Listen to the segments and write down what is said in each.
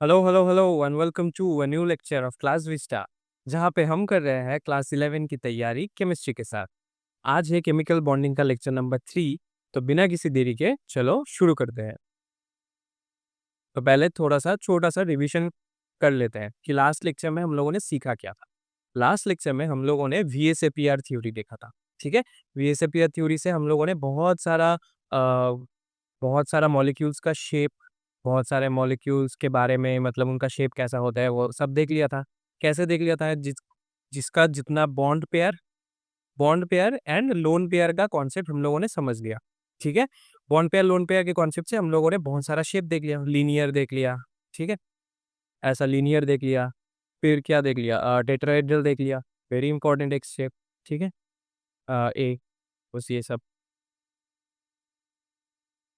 Hello hello hello and welcome to a new lecture of Class Vista, जहाँ पे हम कर रहे हैं क्लास 11 की तैयारी केमिस्ट्री के साथ। आज है केमिकल बॉन्डिंग का लेक्चर नंबर 3। तो बिना किसी देरी के चलो शुरू करते हैं। तो पहले थोड़ा सा छोटा सा रिवीजन कर लेते हैं कि लास्ट लेक्चर में हम लोगों ने सीखा क्या था। लास्ट लेक्चर में हम लोगों ने वीएसएपीआर थ्योरी देखा था। ठीक है। वीएसएपीआर थ्योरी से हम लोगों ने बहुत सारा मॉलिक्यूल्स का शेप, बहुत सारे मॉलिक्यूल्स के बारे में, मतलब उनका शेप कैसा होता है वो सब देख लिया था। कैसे देख लिया था? जिसका जितना bond pair and lone pair का कॉन्सेप्ट हम लोगों ने समझ लिया। ठीक है। बॉन्ड पेयर लोन पेयर के कॉन्सेप्ट से हम लोगों ने बहुत सारा शेप देख लिया, लीनियर देख लिया। ठीक है। ऐसा लीनियर देख लिया। फिर क्या देख लिया? टेट्राहेड्रल देख लिया। वेरी इंपॉर्टेंट एक शेप। ठीक है। ए बस ये सब।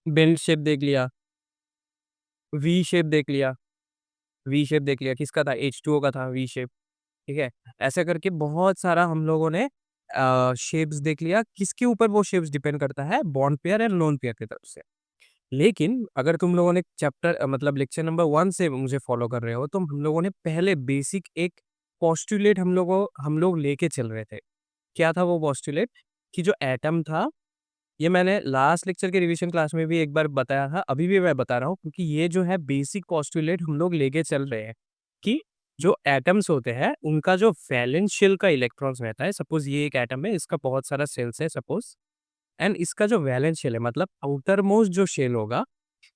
बेल शेप देख लिया। वी शेप देख लिया। वी शेप देख लिया, किसका था? H2O का था वी शेप। ठीक है। ऐसे करके बहुत सारा हम लोगों ने शेप्स देख लिया। किसके ऊपर वो शेप्स डिपेंड करता है? Bond pair and lone pair की तरफ से। लेकिन अगर तुम लोगों ने मतलब लेक्चर नंबर 1 से मुझे फॉलो कर रहे हो, तो हम लोगों ने पहले बेसिक एक पोस्टुलेट हम लोग लेके चल रहे थे। क्या था वो पोस्टुलेट? कि जो एटम था, ये मैंने लास्ट लेक्चर के रिवीजन क्लास में भी एक बार बताया था, अभी भी मैं बता रहा हूँ, क्योंकि ये जो है बेसिक पोस्टुलेट हम लोग लेके चल रहे हैं कि जो एटम्स होते हैं उनका जो वैलेंस शेल का इलेक्ट्रॉन्स रहता है। सपोज ये एक एटम है, इसका बहुत सारा शेल्स है सपोज, एंड इसका जो वैलेंस शेल है, मतलब आउटर मोस्ट जो शेल होगा,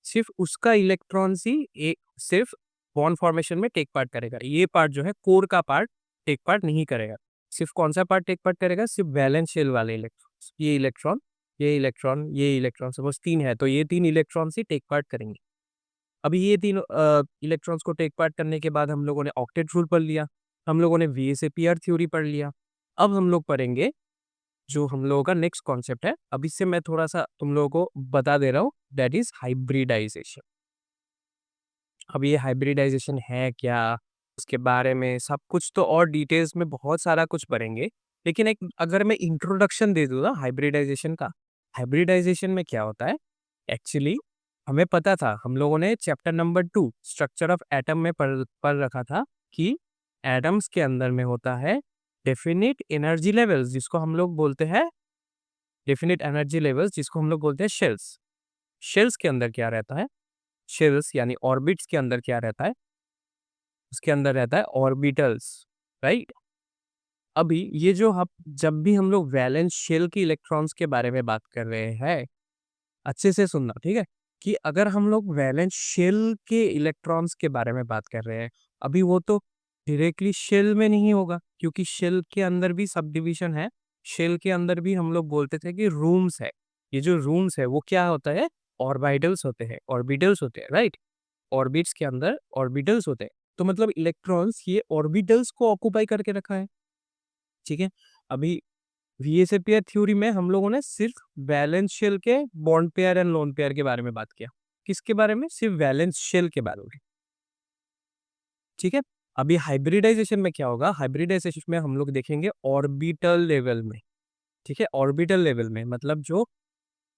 सिर्फ उसका इलेक्ट्रॉन्स ही एक सिर्फ बॉन्ड फॉर्मेशन में टेक पार्ट करेगा। ये पार्ट जो है कोर का पार्ट टेक पार्ट नहीं करेगा। सिर्फ कौन सा पार्ट टेक पार्ट करेगा? सिर्फ वैलेंस शेल वाले इलेक्ट्रॉन्स। ये इलेक्ट्रॉन सपोज 3 है, तो ये 3 इलेक्ट्रॉन्स ही टेक पार्ट करेंगे। अभी ये 3 इलेक्ट्रॉन्स को टेक पार्ट करने के बाद हम लोगों ने ऑक्टेट रूल पढ़ लिया। हम लोगों ने वीएसएपीआर थ्योरी पढ़ लिया। अब हम लोग पढ़ेंगे जो हम लोगों का नेक्स्ट कॉन्सेप्ट है। अब इससे मैं थोड़ा-सा तुम लोगों को बता दे रहा हूँ, दैट इज़ हाइब्रिडाइजेशन। अब ये हाइब्रिडाइजेशन है क्या? उसके बारे में सब कुछ तो और डिटेल्स में बहुत सारा कुछ पढ़ेंगे। लेकिन एक अगर मैं इंट्रोडक्शन दे दूँ ना हाइब्रिडाइजेशन का, हाइब्रिडाइजेशन में क्या होता है? एक्चुअली हमें पता था, हम लोगों ने chapter number 2 structure of atom में पढ़ रखा था कि एटम्स के अंदर में होता है डेफिनिट एनर्जी लेवल्स, जिसको हम लोग बोलते हैं शेल्स। शेल्स के अंदर क्या रहता है? शेल्स यानी ऑर्बिट्स के अंदर क्या रहता है? उसके अंदर रहता है ऑर्बिटल्स, राइट? अभी ये जो हम जब भी हम लोग वैलेंस शेल के इलेक्ट्रॉन्स के बारे में बात कर रहे हैं, अच्छे से सुनना, ठीक है? कि अगर हम लोग वैलेंस शेल के इलेक्ट्रॉन्स के बारे में बात कर रहे हैं, अभी वो तो डायरेक्टली शेल में नहीं होगा, क्योंकि शेल के अंदर भी सब डिवीजन है। शेल के अंदर भी हम लोग बोलते थे कि रूम्स है। ये जो रूम्स है वो क्या होता है? ऑर्बिटल्स होते हैं, राइट? ऑर्बिट्स के अंदर ऑर्बिटल्स होते हैं। तो मतलब इलेक्ट्रॉन्स ये ऑर्बिटल्स को ऑक्युपाई करके रखा है। ठीक है। अभी वीएसएपीआर थ्योरी में हम लोगों ने सिर्फ वैलेंस शेल के bond pair and lone pair के बारे में बात किया। किसके बारे में? सिर्फ वैलेंस शेल के बारे में। ठीक है। अभी हाइब्रिडाइजेशन में क्या होगा? हाइब्रिडाइजेशन में हम लोग देखेंगे ऑर्बिटल लेवल में। ठीक है। ऑर्बिटल लेवल में मतलब जो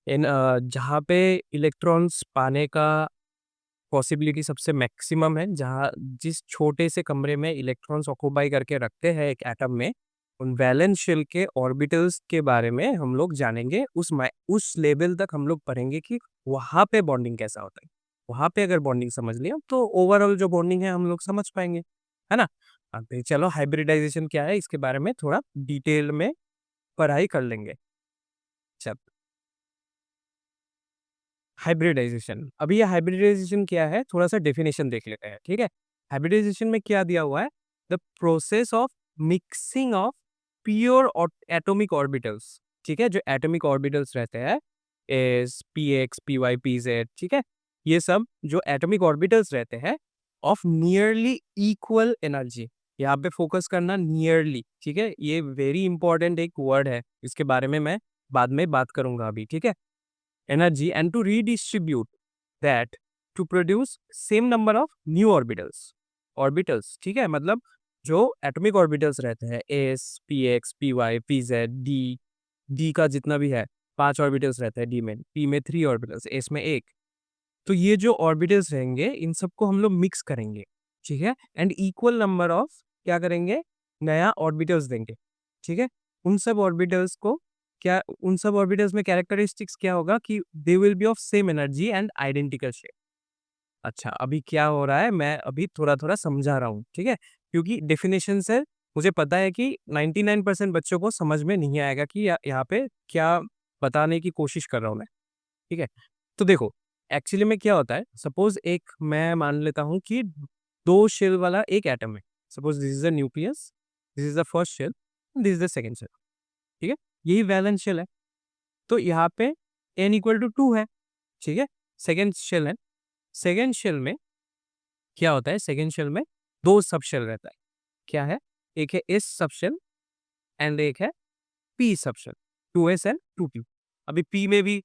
जहाँ पे इलेक्ट्रॉन्स पाने का पॉसिबिलिटी सबसे मैक्सिमम है, जहाँ जिस छोटे से कमरे में इलेक्ट्रॉन्स ऑक्युपाई करके रखते हैं एक एटम में, उन वैलेंस शेल के ऑर्बिटल्स के बारे में हम लोग जानेंगे। उस लेवल तक हम लोग पढ़ेंगे कि वहाँ पे बॉन्डिंग कैसा होता है। वहाँ पे अगर बॉन्डिंग समझ लिया तो ओवरऑल जो बॉन्डिंग है हम लोग समझ पाएंगे, है ना? अब फिर चलो हाइब्रिडाइजेशन क्या है इसके बारे में थोड़ा डिटेल में पढ़ाई कर लेंगे। चल, हाइब्रिडाइजेशन। अभी ये हाइब्रिडाइजेशन क्या है, थोड़ा-सा डेफिनेशन देख लेते हैं, ठीक है? हाइब्रिडाइजेशन में क्या दिया हुआ है? The process of mixing of pure ऑट एटॉमिक ऑर्बिटल्स। ठीक है? जो एटॉमिक ऑर्बिटल्स रहते हैं, एस, पीएक्स, पीवाई, पीज़ेड, ठीक है? ये सब जो एटॉमिक ऑर्बिटल्स रहते हैं ऑफ नियरली इक्वल एनर्जी। यहाँ पे फोकस करना नियरली, ठीक है? ये वेरी इंपॉर्टेंट एक वर्ड है, इसके बारे में मैं बाद में बात करूँगा अभी, ठीक है? energy and to redistribute that to produce same number of new orbitals। ठीक है? मतलब जो एटॉमिक ऑर्बिटल्स रहते हैं s, p x, p y, p z, d का जितना भी है 5 ऑर्बिटल्स रहते हैं डी में, पी में 3 ऑर्बिटल्स, एस में 1। तो ये जो ऑर्बिटल्स रहेंगे इन सबको हम लोग मिक्स करेंगे, ठीक है, एंड इक्वल नंबर ऑफ क्या करेंगे, नया ऑर्बिटल्स देंगे, ठीक है। उन सब ऑर्बिटल्स को क्या, उन सब ऑर्बिटल्स में कैरेक्टरिस्टिक्स क्या होगा कि they will be of same energy and identical shape. अच्छा, अभी क्या हो रहा है मैं अभी थोड़ा-थोड़ा समझा रहा हूँ, ठीक है? क्योंकि डेफिनेशन से मुझे पता है कि 99% बच्चों को समझ में नहीं आएगा कि यहाँ पे क्या बताने की कोशिश कर रहा हूँ मैं, ठीक है? तो देखो, एक्चुअली में क्या होता है, सपोज़ एक मैं मान लेता हूँ कि 2 शेल वाला एक एटम है। Suppose this is the nucleus, this is the first shell, this is the second shell, ठीक है? यही वैलेंस शेल है। तो यहाँ पे n इक्वल टू 2 है, ठीक है? सेकंड शेल है। सेकंड शेल में क्या होता है, सेकंड शेल में 2 सब शेल रहता है। क्या है? एक है s सब शेल एंड एक है p सब शेल, 2s एंड 2p। अभी p में भी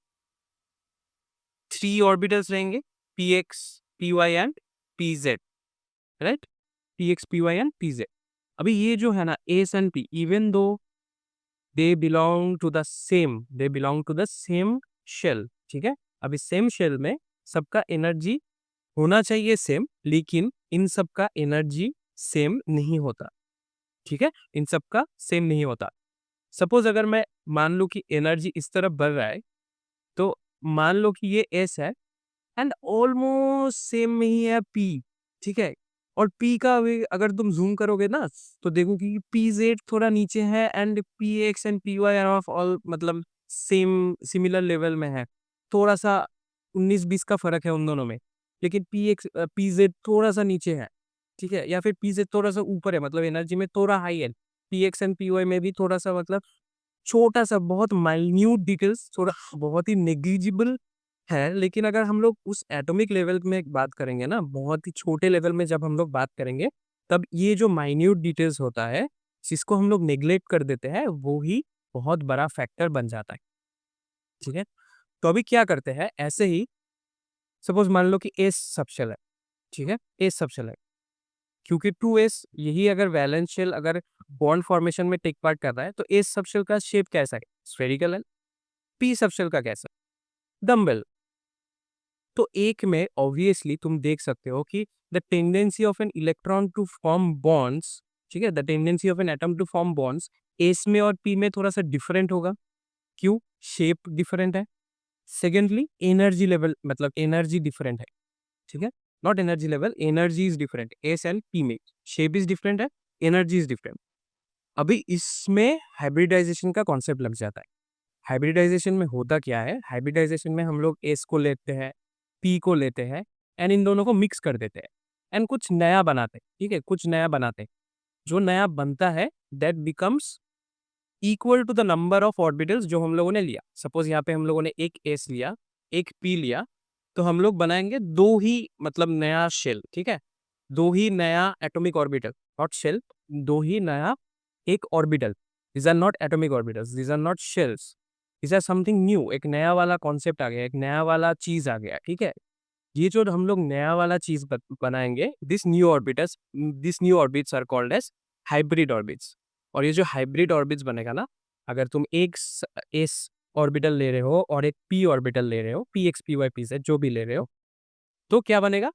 3 ऑर्बिटल्स रहेंगे, px, py and pz, right? px, py and pz। अभी ये जो है ना s and p, even though they belong to the same shell, ठीक है? अभी सेम शेल में सबका एनर्जी होना चाहिए सेम, लेकिन इन सब का एनर्जी सेम नहीं होता, ठीक है? इन सब का सेम नहीं होता। सपोज अगर मैं मान लूँ कि एनर्जी इस तरफ बढ़ रहा है, तो मान लो कि ये S है एंड ऑलमोस्ट सेम में ही है P, ठीक है? और P का भी अगर तुम ज़ूम करोगे ना, तो देखोगे कि PZ थोड़ा नीचे है and PX and PY are of all मतलब सेम सिमिलर लेवल में है। थोड़ा-सा 19-20 का फ़र्क है उन दोनों में। लेकिन PZ थोड़ा-सा नीचे है, ठीक है? या फिर PZ थोड़ा-सा ऊपर है, मतलब एनर्जी में थोड़ा हाई है। PX एंड PY में भी थोड़ा-सा मतलब छोटा-सा बहुत माइन्यूट डिटेल्स, थोड़ा बहुत ही नेग्लिजिबल है, लेकिन अगर हम लोग उस एटॉमिक लेवल में बात करेंगे ना, बहुत ही छोटे लेवल में जब हम लोग बात करेंगे, तब ये जो माइन्यूट डिटेल्स होता है, जिसको हम लोग नेग्लेक्ट कर देते हैं, वो ही बहुत बड़ा फैक्टर बन जाता है, ठीक है? तो अभी क्या करते हैं, ऐसे ही सपोज़ मान लो कि एस सबशेल है, ठीक है? एस सबशेल है, क्योंकि 2s यही अगर वैलेंस शेल अगर बॉन्ड फॉर्मेशन में टेक पार्ट कर रहा है, तो एस सबशेल का शेप कैसा है? स्फेरिकल है। पी सबशेल का कैसा? डम्बल। तो एक में ऑब्वियसली तुम देख सकते हो कि the tendency of an electron to form bonds, ठीक है, the tendency of an atom to form bonds s में और पी में थोड़ा सा डिफरेंट होगा। क्यों? शेप डिफरेंट है। सेकेंडली एनर्जी लेवल, मतलब एनर्जी डिफरेंट है, ठीक है, not energy level, energy is different, s and p में शेप इज डिफरेंट है, एनर्जी इज डिफरेंट। अभी इसमें हाइब्रिडाइजेशन का कॉन्सेप्ट लग जाता है। हाइब्रिडाइजेशन में होता क्या है, हाइब्रिडाइजेशन में हम लोग एस को लेते हैं, पी को लेते हैं एंड इन दोनों को मिक्स कर देते हैं एंड कुछ नया बनाते हैं, ठीक है, कुछ नया बनाते हैं। जो नया बनता है that becomes equal to the number of orbitals जो हम लोगों ने लिया। सपोज यहाँ पे हम लोगों ने एक एस लिया, एक पी लिया, तो हम लोग बनाएंगे दो ही मतलब नया शेल, ठीक है, दो ही नया एटॉमिक ऑर्बिटल, नॉट शेल, दो ही नया एक orbital. These are not atomic orbitals, these are not shells, these are something new. एक नया वाला कॉन्सेप्ट आ गया, एक नया वाला चीज आ गया, ठीक है। ये जो हम लोग नया वाला चीज बनाएंगे, this new orbits are called as hybrid orbits. और ये जो हाइब्रिड ऑर्बिट्स बनेगा ना, अगर तुम एक एस ऑर्बिटल ले रहे हो और एक पी ऑर्बिटल ले रहे हो, p x p y p z जो भी ले रहे हो, तो क्या बनेगा?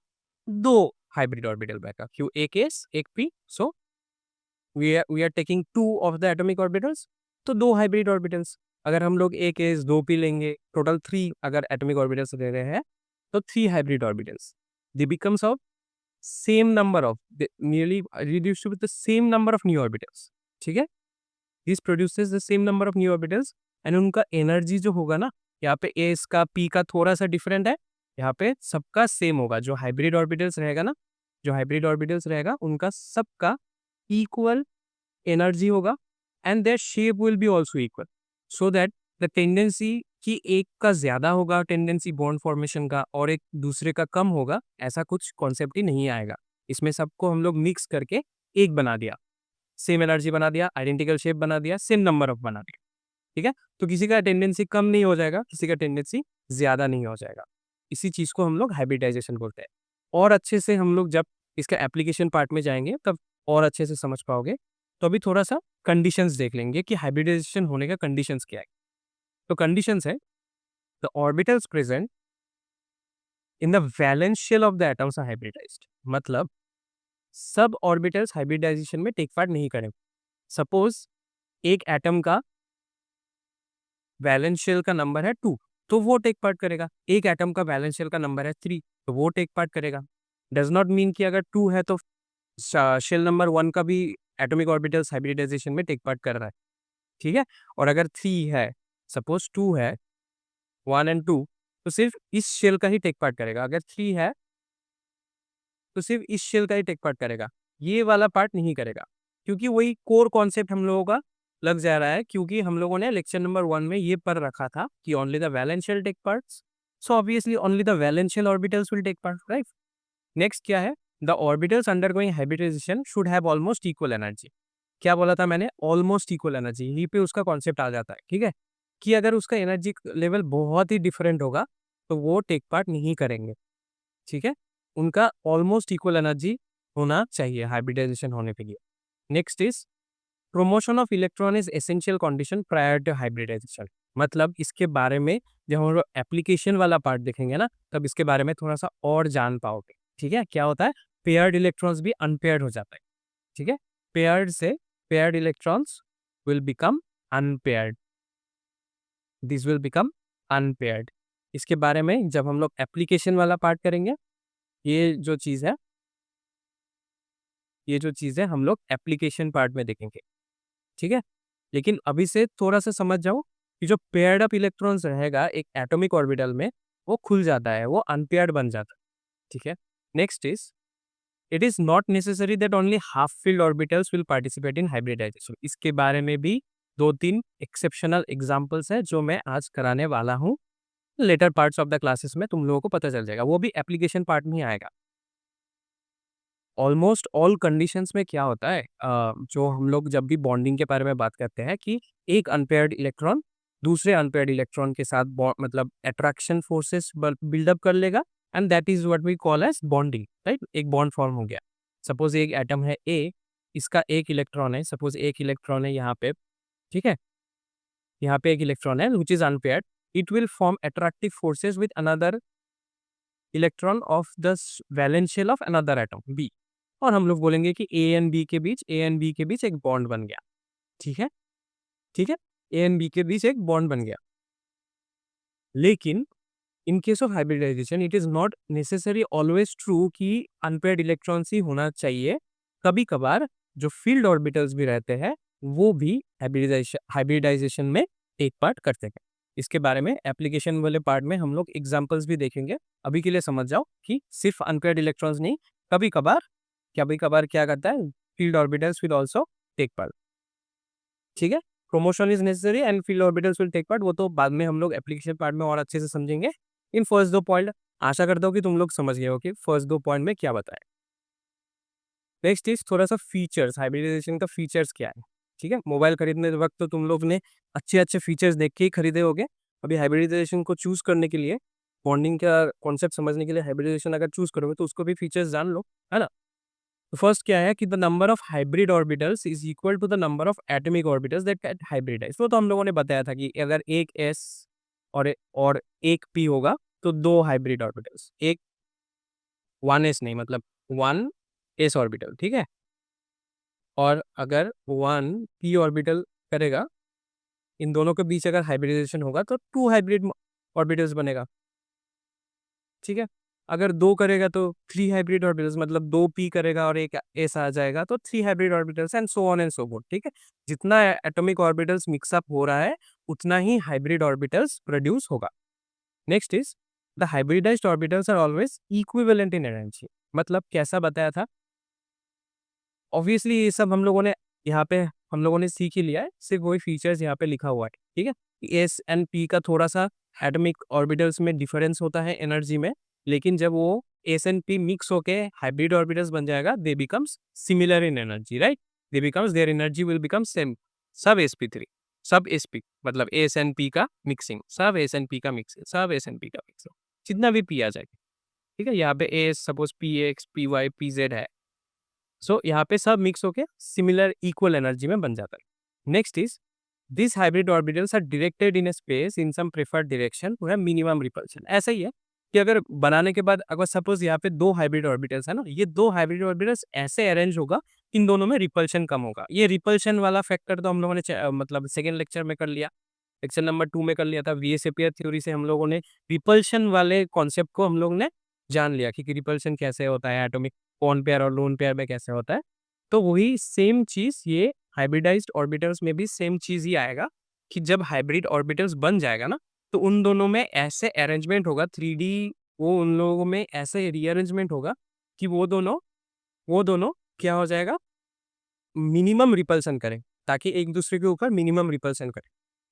दो हाइब्रिड ऑर्बिटल बनेगा। क्यों? एक एस एक p, so we are taking two of the atomic orbitals, तो दो हाइब्रिड ऑर्बिटल्स। अगर हम लोग एक एस दो पी लेंगे, टोटल 3 अगर एटॉमिक ऑर्बिटल्स ले रहे हैं, तो 3 hybrid orbitals. They becomes of same number of nearly reduced to the same number of new orbitals. ठीक है? This produces the same number of new orbitals and उनका एनर्जी जो होगा ना, यहाँ पे एस का पी का थोड़ा सा डिफरेंट है, यहाँ पे सबका सेम होगा। जो हाइब्रिड ऑर्बिटल्स रहेगा ना, जो हाइब्रिड ऑर्बिटल्स रहेगा उनका सबका इक्वल एनर्जी होगा and their shape will be also equal, so that the tendency कि एक का ज्यादा होगा टेंडेंसी बॉन्ड फॉर्मेशन का और एक दूसरे का कम होगा, ऐसा कुछ कॉन्सेप्ट ही नहीं आएगा। इसमें सबको हम लोग मिक्स करके एक बना दिया, सेम एनर्जी बना दिया, आइडेंटिकल शेप बना दिया, सेम नंबर ऑफ बना दिया, ठीक है। तो किसी का टेंडेंसी कम नहीं हो जाएगा, किसी का टेंडेंसी ज्यादा नहीं हो जाएगा। इसी चीज को हम लोग हाइब्रिडाइजेशन बोलते हैं। और अच्छे से हम लोग जब इसका एप्लीकेशन पार्ट में जाएंगे तब और अच्छे से समझ पाओगे। तो अभी थोड़ा सा कंडीशंस देख लेंगे कि हाइब्रिडाइजेशन होने का कंडीशंस क्या है। तो कंडीशंस है, the orbitals present in the valence shell of the atoms are hybridised, मतलब सब ऑर्बिटल्स हाइब्रिडाइजेशन में टेक पार्ट नहीं करेंगे। सपोज एक एटम का वैलेंस शेल का नंबर है 2, तो वो टेक पार्ट करेगा। एक एटम का वैलेंस शेल का नंबर है 3, तो वो टेक पार्ट करेगा। डज नॉट मीन कि अगर 2 है तो शेल नंबर 1 का भी एटॉमिक ऑर्बिटल्स हाइब्रिडाइजेशन में टेक पार्ट कर रहा है, ठीक है। और अगर 3 है, सपोज 2 है, 1 एंड 2, तो सिर्फ इस शेल का ही टेक पार्ट करेगा। अगर 3 है तो सिर्फ इस शेल का ही टेक पार्ट करेगा, ये वाला पार्ट नहीं करेगा। क्योंकि वही कोर कॉन्सेप्ट हम लोगों का लग जा रहा है, क्योंकि हम लोगों ने लेक्चर नंबर 1 में ये पढ़ रखा था कि only the valence shell take parts, so obviously only the valence shell orbitals will take part, right. Next क्या है, the orbitals undergoing hybridization should have almost equal energy. क्या बोला था मैंने, ऑलमोस्ट इक्वल एनर्जी, यहीं पे उसका कॉन्सेप्ट आ जाता है, ठीक है। कि अगर उसका एनर्जी लेवल बहुत ही डिफरेंट होगा तो वो टेक पार्ट नहीं करेंगे, ठीक है। उनका ऑलमोस्ट इक्वल एनर्जी होना चाहिए हाइब्रिडाइजेशन होने के लिए। Next is promotion of electron is essential condition prior to hybridization. मतलब इसके बारे में जब हम लोग एप्लीकेशन वाला पार्ट देखेंगे ना, तब इसके बारे में थोड़ा सा और जान पाओगे, ठीक है। क्या होता है, पेयर्ड इलेक्ट्रॉन्स भी अनपेयर्ड हो जाता है, ठीक है। पेयर्ड से paired electrons will become unpaired, this will become unpaired. इसके बारे में जब हम लोग एप्लीकेशन वाला पार्ट करेंगे, ये जो चीज़ है, ये जो चीज़ है हम लोग एप्लीकेशन पार्ट में देखेंगे, ठीक है। लेकिन अभी से थोड़ा सा समझ जाओ कि जो पेयर्ड अप इलेक्ट्रॉन्स रहेगा एक एटॉमिक ऑर्बिटल में, वो खुल जाता है, वो अनपेयर्ड बन जाता है, ठीक है। Next is it is not necessary that only half filled orbitals will participate in hybridization. इसके बारे में भी 2-3 एक्सेप्शनल एग्जांपल्स हैं जो मैं आज कराने वाला हूँ। Later parts of the classes में तुम लोगों को पता चल जाएगा, वो भी एप्लीकेशन पार्ट में ही आएगा। ऑलमोस्ट ऑल कंडीशंस में क्या होता है, जो हम लोग जब भी बॉन्डिंग के बारे में बात करते हैं कि एक अनपेयर्ड इलेक्ट्रॉन दूसरे अनपेयर्ड इलेक्ट्रॉन के साथ मतलब अट्रैक्शन फोर्सेस बिल्डअप कर लेगा, and that is what we call as bonding, right. एक बॉन्ड फॉर्म हो गया। सपोज एक एटम है ए, इसका एक इलेक्ट्रॉन है, सपोज एक इलेक्ट्रॉन है यहाँ पे, ठीक है। यहाँ पे एक इलेक्ट्रॉन है which is unpaired, it will form attractive forces with another electron of the valence shell of another atom B. और हम लोग बोलेंगे कि ए एंड बी के बीच एक बॉन्ड बन गया, ठीक है, ठीक है। ए एंड बी के बीच एक बॉन्ड बन गया। लेकिन in case of hybridization it is not necessary always true कि अनपेयर्ड इलेक्ट्रॉन्स ही होना चाहिए। कभी कभार जो फील्ड ऑर्बिटल्स भी रहते हैं वो भी हाइब्रिडाइजेशन में टेक पार्ट करते हैं। इसके बारे में एप्लीकेशन वाले पार्ट में हम लोग एग्जाम्पल्स भी देखेंगे। अभी के लिए समझ जाओ कि सिर्फ अनपेयर्ड इलेक्ट्रॉन्स नहीं, कभी कभार क्या करता है, filled orbitals will also take part, ठीक है। Promotion is necessary and filled orbitals will take part, वो तो बाद में हम लोग एप्लीकेशन पार्ट में और अच्छे से समझेंगे। इन फर्स्ट 2 पॉइंट आशा करता हूँ कि तुम लोग समझ गए हो कि फर्स्ट 2 पॉइंट में क्या बताया। नेक्स्ट इज थोड़ा सा फीचर्स, हाइब्रिडाइजेशन का फीचर्स क्या है, ठीक है। मोबाइल खरीदने वक्त तो तुम लोग ने अच्छे अच्छे फीचर्स देख के ही खरीदे होगे। अभी हाइब्रिडाइजेशन को चूज करने के लिए, बॉन्डिंग का कॉन्सेप्ट समझने के लिए हाइब्रिडाइजेशन अगर चूज करोगे तो उसको भी फीचर्स जान लो, है ना। तो फर्स्ट क्या है कि the number of hybrid orbitals is equal to the number of atomic orbitals that get hybridized. वो तो हम लोगों ने बताया था कि अगर एक एस और एक पी होगा तो 2 हाइब्रिड ऑर्बिटल्स, एक 1s नहीं, मतलब 1s ऑर्बिटल, ठीक है। और अगर 1p ऑर्बिटल करेगा, इन दोनों के बीच अगर हाइब्रिडाइजेशन होगा तो 2 हाइब्रिड ऑर्बिटल्स बनेगा, ठीक है। अगर 2 करेगा तो 3 हाइब्रिड ऑर्बिटल्स, मतलब 2p करेगा और एक s आ जाएगा तो 3 hybrid orbitals, and so on and so fourth, ठीक है। जितना एटॉमिक ऑर्बिटल्स मिक्सअप हो रहा है उतना ही हाइब्रिड ऑर्बिटल्स प्रोड्यूस होगा। Next is the hybridized orbitals are always equivalent in energy. मतलब कैसा बताया था, ऑब्वियसली ये सब हम लोगों ने यहाँ पे हम लोगों ने सीख ही लिया है, सिर्फ वही फीचर्स यहाँ पे लिखा हुआ है, ठीक है। एस एंड पी का थोड़ा सा एटॉमिक ऑर्बिटल्स में डिफरेंस होता है एनर्जी में, लेकिन जब वो एस एंड पी मिक्स होके हाइब्रिड ऑर्बिटल्स बन जाएगा, they becomes similar in energy, right. They becomes their energy will become same. सब sp3, सब sp, मतलब एस एंड पी का मिक्सिंग, सब एस एंड पी का मिक्सिंग, सब एस एंड पी का मिक्सिंग, जितना भी पी आ जाएगा, ठीक है। यहाँ पे s suppose p x p y p z है, सो यहाँ पे सब मिक्स होके सिमिलर इक्वल एनर्जी में बन जाता है। Next is this hybrid orbitals are directed in space in some preferred direction to have minimum repulsion. ऐसा ही है, कि अगर बनाने के बाद अगर सपोज यहाँ पे 2 हाइब्रिड ऑर्बिटल्स है ना, ये 2 हाइब्रिड ऑर्बिटल्स ऐसे अरेंज होगा, इन दोनों में रिपल्शन कम होगा। ये रिपल्शन वाला फैक्टर तो हम लोगों ने मतलब सेकंड लेक्चर में कर लिया, लेक्चर नंबर 2 में कर लिया था। वीएसएपीआर थ्योरी से हम लोगों ने रिपल्शन वाले कॉन्सेप्ट को हम लोग ने जान लिया कि रिपल्शन कैसे होता है, एटॉमिक बॉन्ड पेयर और लोन पेयर में कैसे होता है। तो वही सेम चीज़ ये हाइब्रिडाइज्ड ऑर्बिटल्स में भी सेम चीज़ ही आएगा कि जब हाइब्रिड ऑर्बिटल्स बन जाएगा ना, तो उन दोनों में ऐसे अरेंजमेंट होगा 3D, वो उन लोगों में ऐसे रीअरेंजमेंट होगा कि वो दोनों क्या हो जाएगा, मिनिमम रिपल्सन करें, ताकि एक दूसरे के ऊपर मिनिमम रिपल्सन करें।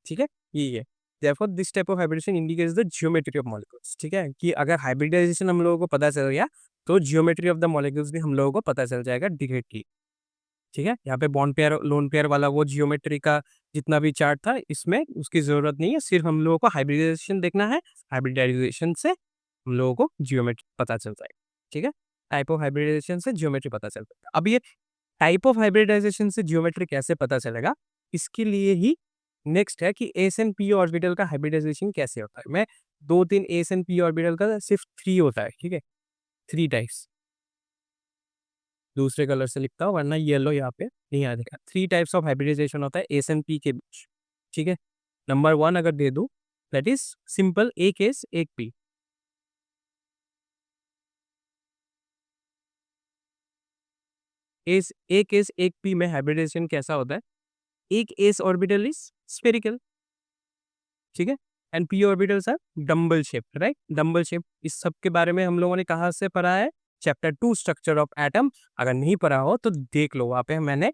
ठीक है? यही है। Therefore this type of hybridization indicates the geometry of molecules. ठीक है? कि अगर हाइब्रिडाइजेशन हम लोगों को पता चल गया, तो जियोमेट्री ऑफ द मॉलिक्यूल्स भी हम लोगों को पता चल जाएगा डायरेक्टली। ठीक है? यहाँ पे बॉन्ड पेयर, लोन पेयर वाला वो जियोमेट्री का जितना भी चार्ट था, इसमें उसकी ज़रूरत नहीं है, सिर्फ हम लोगों को हाइब्रिडाइजेशन देखना है। हाइब्रिडाइजेशन से हम लोगों को जियोमेट्री पता चल जाएगा। ठीक है? टाइप ऑफ हाइब्रिडाइजेशन से जियोमेट्री पता चल जाएगा। अब ये टाइप ऑफ हाइब्रिडाइजेशन से जियोमेट्री कैसे पता चलेगा, इसके लिए ही नेक्स्ट है कि एस एंड पी ऑर्बिटल का हाइब्रिडाइजेशन कैसे होता है। मैं 2-3 एस एंड पी ऑर्बिटल का सिर्फ 3 होता है, ठीक है? 3 टाइप्स, दूसरे कलर से लिखता हूँ वरना येलो यहाँ पे नहीं आ जाएगा। 3 टाइप्स ऑफ हाइब्रिडाइजेशन होता है एस एंड पी के बीच, ठीक है? नंबर 1 अगर दे दूँ, दैट इज़ सिंपल, एक एस एक पी। एक एस एक पी में हाइब्रिडाइजेशन कैसा होता है? एक एस ऑर्बिटल इज स्फेरिकल, ठीक है? And p orbitals are dumbbell shape, right? Dumbbell shape, इस सब के बारे में हम लोगों ने कहाँ से पढ़ा है? Chapter 2 structure of atom. अगर नहीं पढ़ा हो तो देख लो, वहाँ पे मैंने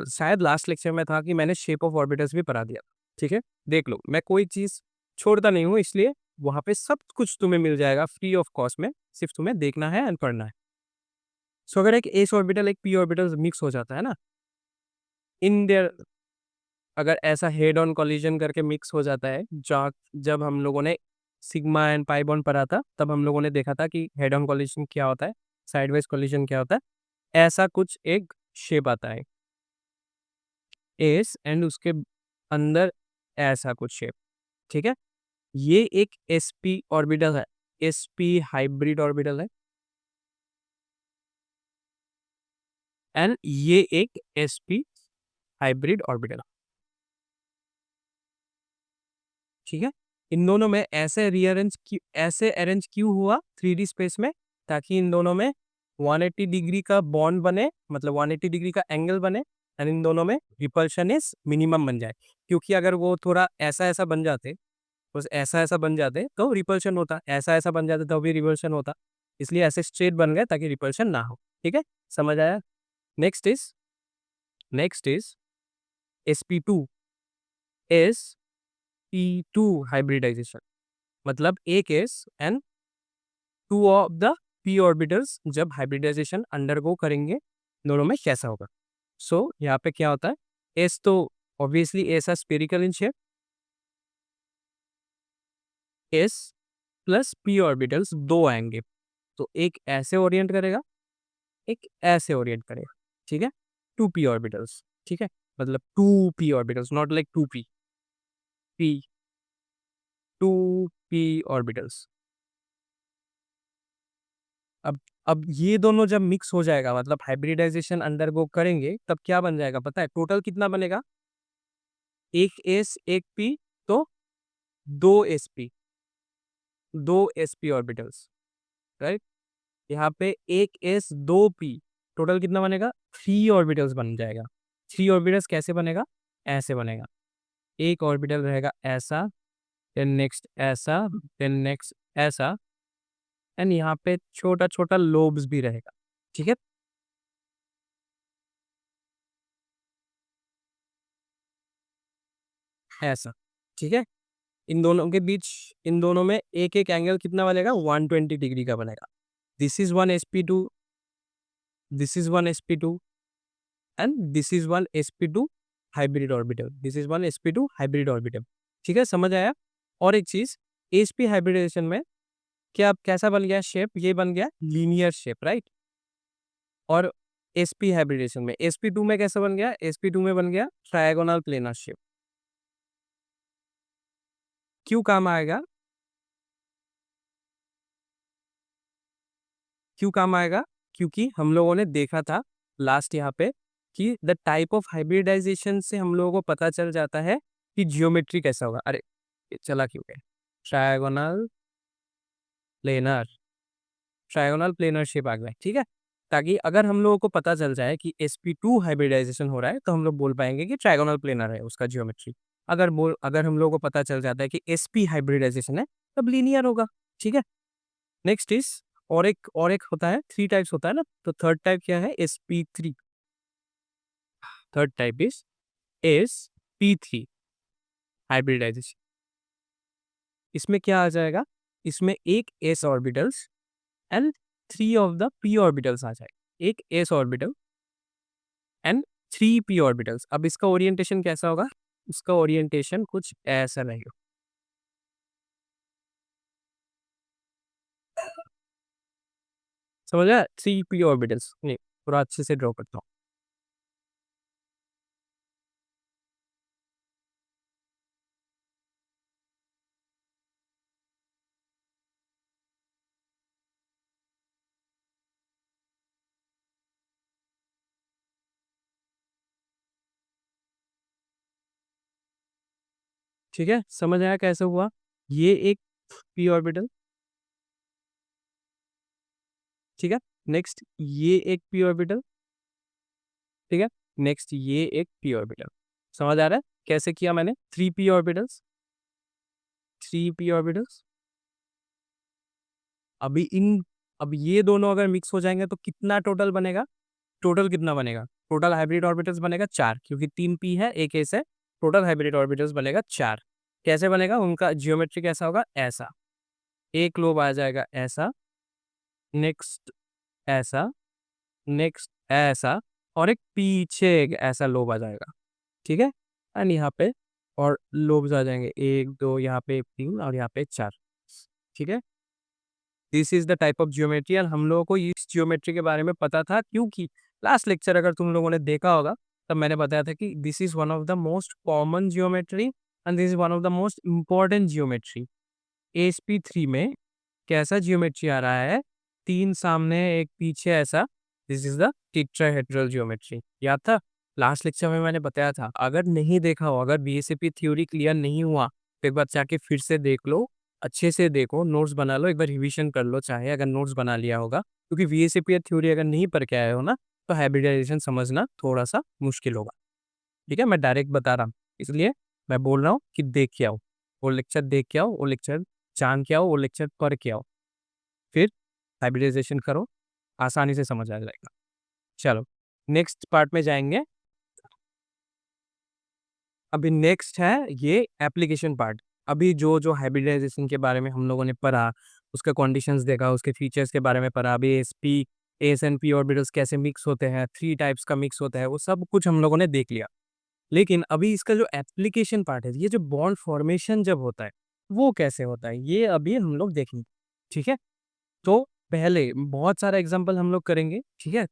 शायद लास्ट लेक्चर में था कि मैंने शेप ऑफ ऑर्बिटल्स भी पढ़ा दिया, ठीक है? देख लो, मैं कोई चीज़ छोड़ता नहीं हूँ, इसलिए वहाँ पे सब कुछ तुम्हें मिल जाएगा फ्री ऑफ कॉस्ट में, सिर्फ तुम्हें देखना है एंड पढ़ना है। सो अगर एक एस ऑर्बिटल एक पी ऑर्बिटल मिक्स हो जाता है ना, इन देयर, अगर ऐसा हेड ऑन कोलिजन करके मिक्स हो जाता है, जहाँ जब हम लोगों ने सिग्मा एंड पाई बॉन्ड पढ़ा था, तब हम लोगों ने देखा था कि हेड ऑन कोलिजन क्या होता है, साइडवेज कोलिजन क्या होता है। ऐसा कुछ एक शेप आता है, एस एंड उसके अंदर ऐसा कुछ शेप, ठीक है? ये एक sp ऑर्बिटल है, sp हाइब्रिड ऑर्बिटल है, एंड ये एक sp हाइब्रिड ऑर्बिटल है, ठीक है? इन दोनों में ऐसे अरेंज क्यों हुआ 3D स्पेस में, ताकि इन दोनों में 180 डिग्री का बॉन्ड बने, मतलब 180 डिग्री का एंगल बने, एंड इन दोनों में रिपल्शन इज मिनिमम बन जाए। क्योंकि अगर वो थोड़ा ऐसा-ऐसा बन जाते, बस ऐसा-ऐसा बन जाते तो रिपल्शन होता, ऐसा-ऐसा बन जाते तो भी रिपल्शन होता। इसलिए ऐसे स्ट्रेट बन गए ताकि रिपल्शन ना हो, ठीक है? समझ आया? Next is next is sp2 is p2 hybridization. मतलब एक case and 2 of the p orbitals जब हाइब्रिडाइजेशन अंडरगो करेंगे, दोनों में कैसा होगा? सो यहाँ पे क्या होता है, s तो ऑब्वियसली ऐसा spherical in shape, s plus p orbitals 2 आएंगे, तो एक ऐसे ओरिएंट करेगा, एक ऐसे ओरिएंट करेगा, ठीक है? 2p ऑर्बिटल्स, ठीक है? मतलब 2p orbitals, not like 2p, p 2p orbitals. अब ये दोनों जब मिक्स हो जाएगा, मतलब हाइब्रिडाइजेशन अंडरगो करेंगे, तब क्या बन जाएगा पता है? टोटल कितना बनेगा? एक एस एक पी, तो 2 sp, 2 sp ऑर्बिटल्स, राइट? यहाँ पे एक एस 2p, टोटल कितना बनेगा? 3 ऑर्बिटल्स बन जाएगा। 3 ऑर्बिटल्स कैसे बनेगा? ऐसे बनेगा, एक ऑर्बिटल रहेगा ऐसा, देन नेक्स्ट ऐसा, देन नेक्स्ट ऐसा, एंड यहाँ पे छोटा-छोटा लोब्स भी रहेगा, ठीक है? ऐसा, ठीक है? इन दोनों में एक-एक एंगल कितना बनेगा? 120 डिग्री का बनेगा। This is 1 sp2, this is 1 sp2 and this is 1 sp2 hybrid orbital. This is 1 sp2 hybrid orbital. ठीक है, समझ आया? और एक चीज़, sp हाइब्रिडाइजेशन में क्या कैसा बन गया शेप? ये बन गया लीनियर शेप, राइट? और sp हाइब्रिडाइजेशन में, sp2 में कैसा बन गया? sp2 में बन गया ट्रायगोनल प्लेनर शेप। क्यों काम आएगा? क्यों काम आएगा? क्योंकि हम लोगों ने देखा था लास्ट यहाँ पे कि द टाइप ऑफ हाइब्रिडाइजेशन से हम लोगों को पता चल जाता है कि जियोमेट्री कैसा होगा। अरे ये चला क्यों गया? Trigonal planar, trigonal planar shape आ गया है, ठीक है। ताकि अगर हम लोगों को पता चल जाए कि sp2 हाइब्रिडाइजेशन हो रहा है तो हम लोग बोल पाएंगे कि ट्रायगोनल प्लेनर है उसका जियोमेट्री। अगर हम लोगों को पता चल जाता है कि sp हाइब्रिडाइजेशन है तब लीनियर होगा, ठीक है। नेक्स्ट इज और एक होता है, 3 टाइप्स होता है ना, तो थर्ड टाइप क्या है? sp3। Third type is sp3 hybridization. इसमें क्या आ जाएगा? इसमें एक s orbitals and 3 of the p orbitals आ जाएगा। एक s orbital and 3 p orbitals. अब इसका ओरिएंटेशन कैसा होगा? इसका ओरिएंटेशन कुछ ऐसा रहेगा। समझ आया? 3 p ऑर्बिटल्स। नहीं, थोड़ा अच्छे से ड्रॉ करता हूँ। ठीक है, समझ आया कैसे हुआ? ये एक p ऑर्बिटल, ठीक है। नेक्स्ट ये एक p ऑर्बिटल, ठीक है। नेक्स्ट ये एक p ऑर्बिटल। समझ आ रहा है कैसे किया मैंने? 3 p ऑर्बिटल्स, 3 p ऑर्बिटल्स। अभी इन अब ये दोनों अगर मिक्स हो जाएंगे तो कितना टोटल बनेगा? टोटल कितना बनेगा? टोटल हाइब्रिड ऑर्बिटल्स बनेगा 4, क्योंकि 3 p है, एक s है। टोटल हाइब्रिड ऑर्बिटल्स बनेगा 4। कैसे बनेगा? उनका जियोमेट्री कैसा होगा? ऐसा। एक लोब आ जाएगा ऐसा, नेक्स्ट ऐसा, नेक्स्ट ऐसा, और एक पीछे एक ऐसा लोब आ जाएगा, ठीक है। एंड यहाँ पे और लोब्स आ जाएंगे 1 2, यहाँ पे 3 और यहाँ पे 4, ठीक है। This is the type of geometry. और हम लोगों को इस जियोमेट्री के बारे में पता था क्योंकि लास्ट लेक्चर अगर तुम लोगों ने देखा होगा तब मैंने बताया था कि this is one of the most common geometry and this is one of the most important geometry. ASP3 में कैसा जियोमेट्री आ रहा है? 3 सामने एक पीछे ऐसा। This is the tetrahedral geometry. याद था? लास्ट लेक्चर में मैंने बताया था। अगर नहीं देखा हो, अगर BSAP थ्योरी क्लियर नहीं हुआ तो एक बार जाके फिर से देख लो, अच्छे से देखो, नोट्स बना लो, एक बार रिवीजन कर लो, चाहे अगर नोट्स बना लिया होगा, क्योंकि BSAP थ्योरी अगर नहीं पढ़ के आए हो ना तो हाइब्रिडाइजेशन समझना थोड़ा सा मुश्किल होगा, ठीक है। मैं डायरेक्ट बता रहा हूँ, इसलिए मैं बोल रहा हूँ कि देख के आओ, वो लेक्चर देख के आओ, वो लेक्चर जान के आओ, वो लेक्चर पढ़ के आओ, फिर हाइब्रिडाइजेशन करो, आसानी से समझ आ जाएगा। चलो नेक्स्ट पार्ट में जाएंगे। अभी नेक्स्ट है ये एप्लीकेशन पार्ट। अभी जो जो हाइब्रिडाइजेशन के बारे में हम लोगों ने पढ़ा, उसका कंडीशंस देखा, उसके फीचर्स के बारे में पढ़ा, अभी एस एंड पी ऑर्बिटल्स कैसे मिक्स होते हैं, 3 टाइप्स का मिक्स होता है, वो सब कुछ हम लोगों ने देख लिया। लेकिन अभी इसका जो एप्लीकेशन पार्ट है, ये जो बॉन्ड फॉर्मेशन जब होता है वो कैसे होता है, ये अभी हम लोग देखेंगे, ठीक है। तो पहले बहुत सारा एग्जाम्पल हम लोग करेंगे, ठीक है।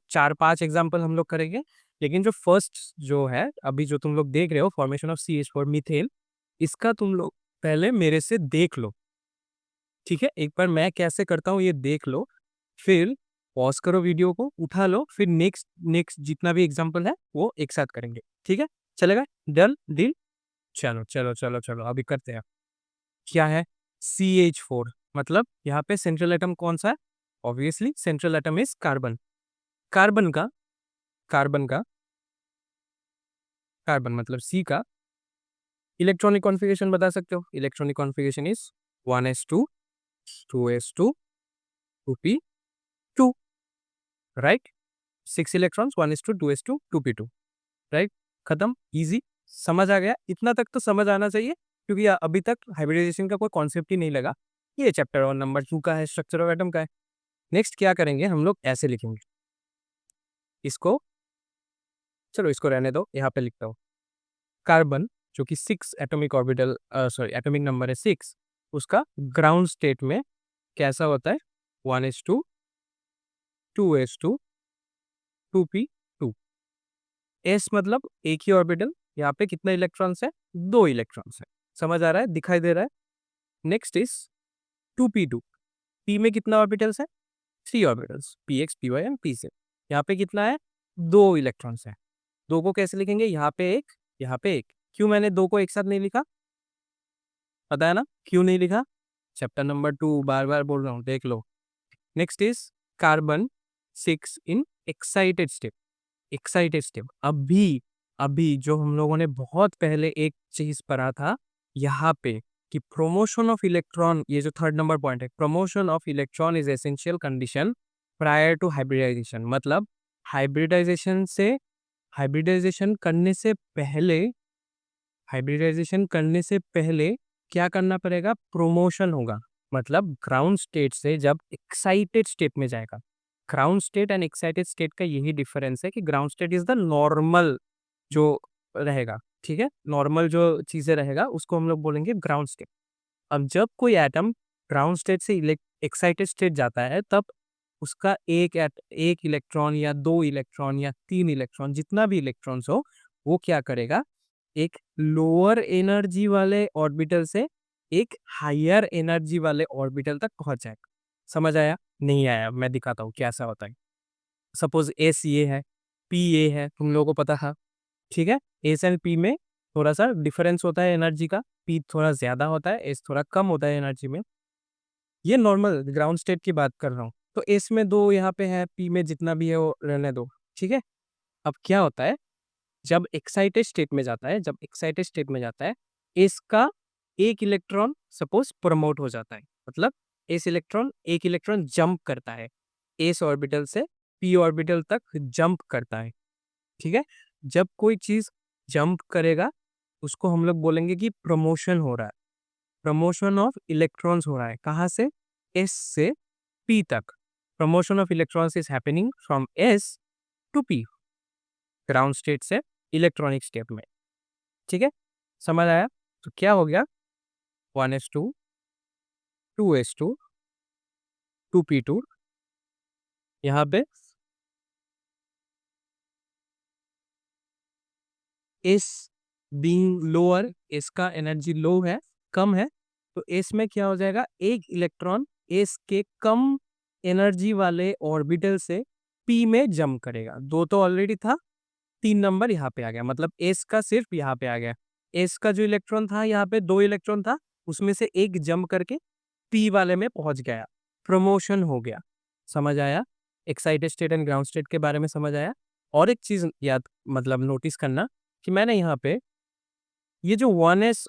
4-5 एग्जाम्पल हम लोग करेंगे। लेकिन जो फर्स्ट जो है, अभी जो तुम लोग देख रहे हो, फॉर्मेशन ऑफ CH4 मीथेन, इसका तुम लोग पहले मेरे से देख लो, ठीक है। एक बार मैं कैसे करता हूँ ये देख लो, फिर पॉज करो, वीडियो को उठा लो, फिर नेक्स्ट नेक्स्ट जितना भी एग्जाम्पल है वो एक साथ करेंगे, ठीक है। चलेगा? Done deal. चलो चलो चलो चलो अभी करते हैं। क्या है CH4? मतलब यहाँ पे सेंट्रल एटम कौन सा है? Obviously central atom is carbon. Carbon का कार्बन का कार्बन मतलब C का इलेक्ट्रॉनिक कॉन्फ़िगरेशन बता सकते हो? Electronic configuration is 1s2 2s2 2p2, right. 6 electrons, 1s2 2s2 2p2, right. खत्म, इजी। समझ आ गया? इतना तक तो समझ आना चाहिए, क्योंकि अभी तक हाइब्रिडाइजेशन का कोई कॉन्सेप्ट ही नहीं लगा। ये चैप्टर 1 नंबर 2 का है, स्ट्रक्चर ऑफ एटम का है। नेक्स्ट क्या करेंगे हम लोग? ऐसे लिखेंगे इसको, चलो इसको रहने दो, यहाँ पे लिखता हूँ। कार्बन जो कि 6 atomic orbital, sorry atomic number है 6, उसका ग्राउंड स्टेट में कैसा होता है? 1s2 2s2 2p2। s मतलब एक ही ऑर्बिटल, यहाँ पे कितना इलेक्ट्रॉन्स है? 2 इलेक्ट्रॉन्स है। समझ आ रहा है? दिखाई दे रहा है? Next is 2p2। p में कितना ऑर्बिटल्स है? 3 orbitals px py and pz। यहाँ पे कितना है? 2 इलेक्ट्रॉन्स है। 2 को कैसे लिखेंगे? यहाँ पे एक, यहाँ पे एक। क्यों मैंने 2 को एक साथ नहीं लिखा? पता है ना क्यों नहीं लिखा? चैप्टर नंबर 2 बार-बार बोल रहा हूँ, देख लो। Next is carbon 6 in excited state. Excited state अभी अभी जो हम लोगों ने बहुत पहले एक चीज पढ़ा था यहाँ पे कि प्रोमोशन ऑफ इलेक्ट्रॉन, ये जो थर्ड नंबर पॉइंट है, promotion of electron is essential condition prior to hybridization. मतलब हाइब्रिडाइजेशन से हाइब्रिडाइजेशन करने से पहले हाइब्रिडाइजेशन करने से पहले क्या करना पड़ेगा? प्रोमोशन होगा। मतलब ग्राउंड स्टेट से जब एक्साइटेड स्टेट में जाएगा। Ground state and excited state का यही डिफरेंस है कि ground state is the normal जो रहेगा, ठीक है, नॉर्मल जो चीजें रहेगा उसको हम लोग बोलेंगे ग्राउंड स्टेट। अब जब कोई एटम ग्राउंड स्टेट से एक्साइटेड स्टेट जाता है तब उसका एक इलेक्ट्रॉन या 2 इलेक्ट्रॉन या 3 इलेक्ट्रॉन, जितना भी इलेक्ट्रॉन्स हो, वो क्या करेगा? एक लोअर एनर्जी वाले ऑर्बिटल से एक हायर एनर्जी वाले ऑर्बिटल तक पहुंच जाएगा। समझ आया? नहीं आया? मैं दिखाता हूँ कैसा होता है। सपोज एस ये है, पी ये है, तुम लोगों को पता था, ठीक है। एस एंड पी में थोड़ा सा डिफरेंस होता है एनर्जी का, पी थोड़ा ज्यादा होता है, एस थोड़ा कम होता है एनर्जी में। ये नॉर्मल ग्राउंड स्टेट की बात कर रहा हूँ। तो एस में 2 यहाँ पे है, पी में जितना भी है वो रहने दो, ठीक है। अब क्या होता है? जब एक्साइटेड स्टेट में जाता है, जब एक्साइटेड स्टेट में जाता है, इसका एक इलेक्ट्रॉन सपोज प्रमोट हो जाता है। मतलब एस इलेक्ट्रॉन एक इलेक्ट्रॉन जंप करता है, एस ऑर्बिटल से पी ऑर्बिटल तक जंप करता है, ठीक है। जब कोई चीज जंप करेगा उसको हम लोग बोलेंगे कि प्रमोशन हो रहा है। प्रमोशन ऑफ इलेक्ट्रॉन्स हो रहा है। कहाँ से? एस से पी तक। Promotion of electrons is happening from s to p, ground state से इलेक्ट्रॉनिक स्टेट में, ठीक है। समझ आया? तो क्या हो गया? 1s2 2s2 2p2, यहाँ पे एस बीइंग लोअर, एस का एनर्जी लो है, कम है, तो एस में क्या हो जाएगा? एक इलेक्ट्रॉन एस के कम एनर्जी वाले ऑर्बिटल से पी में जंप करेगा। 2 तो ऑलरेडी था, 3 नंबर यहाँ पे आ गया, मतलब एस का सिर्फ यहाँ पे आ गया। एस का जो इलेक्ट्रॉन था यहाँ पे 2 इलेक्ट्रॉन था, उसमें से एक जंप करके पी वाले में पहुंच गया, प्रमोशन हो गया। समझ आया? Excited state and ground state के बारे में समझ आया? और एक चीज याद, मतलब नोटिस करना कि मैंने यहाँ पे ये जो 1s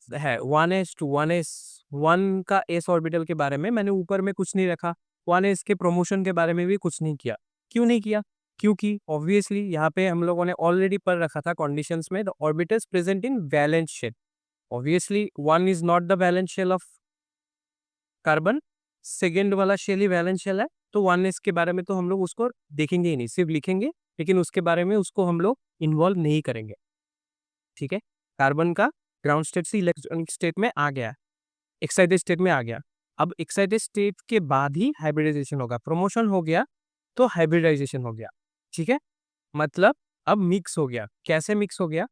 है, 1s2 1s 1 का एस ऑर्बिटल के बारे में मैंने ऊपर में कुछ नहीं रखा, 1s के प्रमोशन के बारे में भी कुछ नहीं किया। क्यों नहीं किया? क्योंकि ऑब्वियसली यहाँ पे हम लोगों ने ऑलरेडी पढ़ रखा था कंडीशंस में, the orbitals present in valence shell. Obviously 1 is not the valence shell of carbon, second वाला शेल ही वैलेंस शेल है। तो 1s के बारे में तो हम लोग उसको देखेंगे ही नहीं, सिर्फ लिखेंगे, लेकिन उसके बारे में उसको हम लोग इन्वॉल्व नहीं करेंगे, ठीक है। कार्बन का ग्राउंड स्टेट से इलेक्ट्रॉनिक स्टेट में आ गया, एक्साइटेड स्टेट में आ गया। अब एक्साइटेड स्टेट के बाद ही हाइब्रिडाइजेशन होगा। प्रमोशन हो गया तो हाइब्रिडाइजेशन हो गया, ठीक है। मतलब अब मिक्स हो गया। कैसे मिक्स हो गया?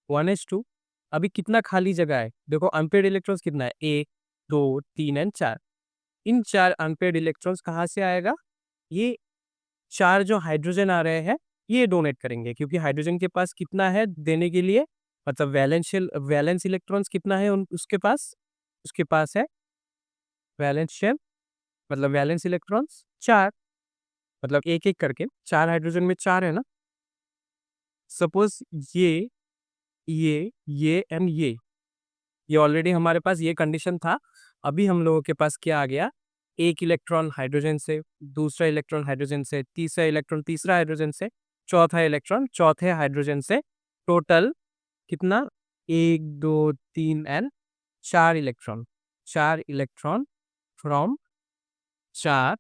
1s2, अभी कितना खाली जगह है? देखो अनपेड इलेक्ट्रॉन्स कितना है? 1 2 3 एंड 4। इन 4 अनपेड इलेक्ट्रॉन्स कहाँ से आएगा? ये 4 जो हाइड्रोजन आ रहे हैं ये डोनेट करेंगे, क्योंकि हाइड्रोजन के पास कितना है देने के लिए? मतलब वैलेंस इलेक्ट्रॉन्स कितना है उसके पास? उसके पास है वैलेंस शेल, मतलब वैलेंस इलेक्ट्रॉन्स 4, मतलब एक एक करके 4 हाइड्रोजन में 4 है ना। सपोज ये एंड ये ऑलरेडी हमारे पास ये कंडीशन था। अभी हम लोगों के पास क्या आ गया? एक इलेक्ट्रॉन हाइड्रोजन से, दूसरा इलेक्ट्रॉन हाइड्रोजन से, तीसरा इलेक्ट्रॉन तीसरा हाइड्रोजन से, चौथा इलेक्ट्रॉन चौथे हाइड्रोजन से। टोटल कितना? 1 2 3 and 4 electron. 4 electron from 4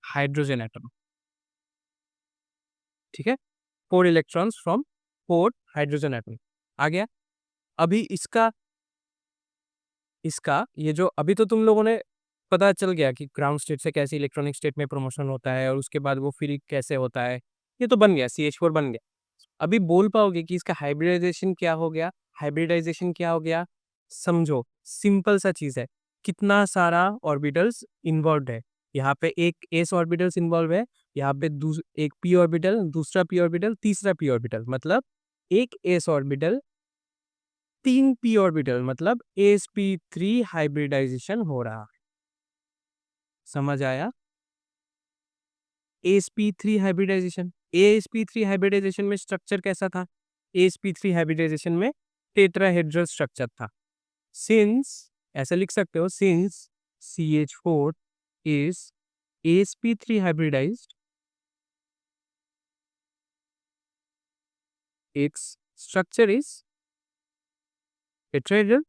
hydrogen atom, ठीक है। 4 इलेक्ट्रॉन्स फ्रॉम 4 हाइड्रोजन एटम आ गया। अभी इसका इसका ये जो अभी तो तुम लोगों ने पता चल गया कि ग्राउंड स्टेट से कैसे इलेक्ट्रॉनिक स्टेट में प्रमोशन होता है और उसके बाद वो फिर कैसे होता है, ये तो बन गया, CH4 बन गया। अभी बोल पाओगे कि इसका हाइब्रिडाइजेशन क्या हो गया? हाइब्रिडाइजेशन क्या हो गया? समझो, सिंपल सा चीज है, कितना सारा ऑर्बिटल्स इन्वॉल्व है। यहाँ पे एक s ऑर्बिटल्स इन्वॉल्व है, यहाँ पे एक p ऑर्बिटल, दूसरा p ऑर्बिटल, तीसरा p ऑर्बिटल, मतलब एक s ऑर्बिटल, 3 p ऑर्बिटल, मतलब sp3 हाइब्रिडाइजेशन हो रहा। समझ आया? sp3 हाइब्रिडाइजेशन, sp3 हाइब्रिडाइजेशन में स्ट्रक्चर कैसा था? sp3 हाइब्रिडाइजेशन में टेट्राहेड्रल स्ट्रक्चर था। सिंस, ऐसा लिख सकते हो, since CH4 is sp3 hybridized, its structure is tetrahedral,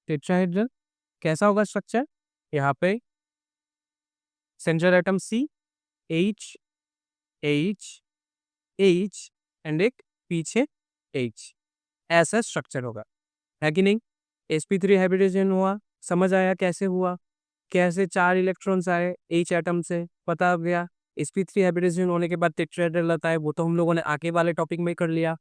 tetrahedral. कैसा होगा स्ट्रक्चर? यहाँ पे central atom C, H, H, H and एक पीछे H, ऐसा स्ट्रक्चर होगा, है कि नहीं? sp3 हाइब्रिडाइजेशन हुआ, समझ आया कैसे हुआ, कैसे 4 इलेक्ट्रॉन्स आए H एटम से, पता हो गया। sp3 हाइब्रिडाइजेशन होने के बाद टेट्राहेड्रल आता है, वो तो हम लोगों ने आगे वाले टॉपिक में कर लिया।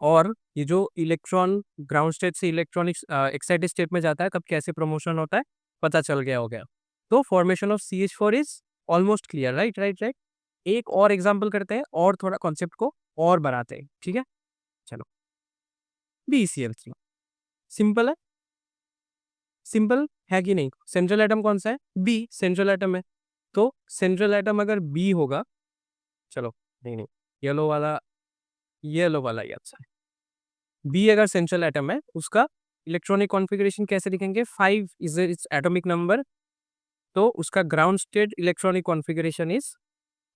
और ये जो इलेक्ट्रॉन ग्राउंड स्टेट से इलेक्ट्रॉनिक एक्साइटेड स्टेट में जाता है, कब कैसे प्रमोशन होता है, पता चल गया हो गया। तो formation of CH4 is almost clear, right right right. एक और एग्जांपल करते हैं और थोड़ा कॉन्सेप्ट को और बढ़ाते हैं, ठीक है? चलो, BeCl3 सिंपल है, सिंपल है कि नहीं? सेंट्रल एटम कौन सा है? B सेंट्रल एटम है, तो सेंट्रल एटम अगर B होगा, चलो नहीं नहीं, येलो वाला ही अच्छा है। बी अगर सेंट्रल एटम है, उसका इलेक्ट्रॉनिक कॉन्फ़िगरेशन कैसे लिखेंगे? 5 इज इट्स एटॉमिक नंबर, तो उसका ground state electronic configuration is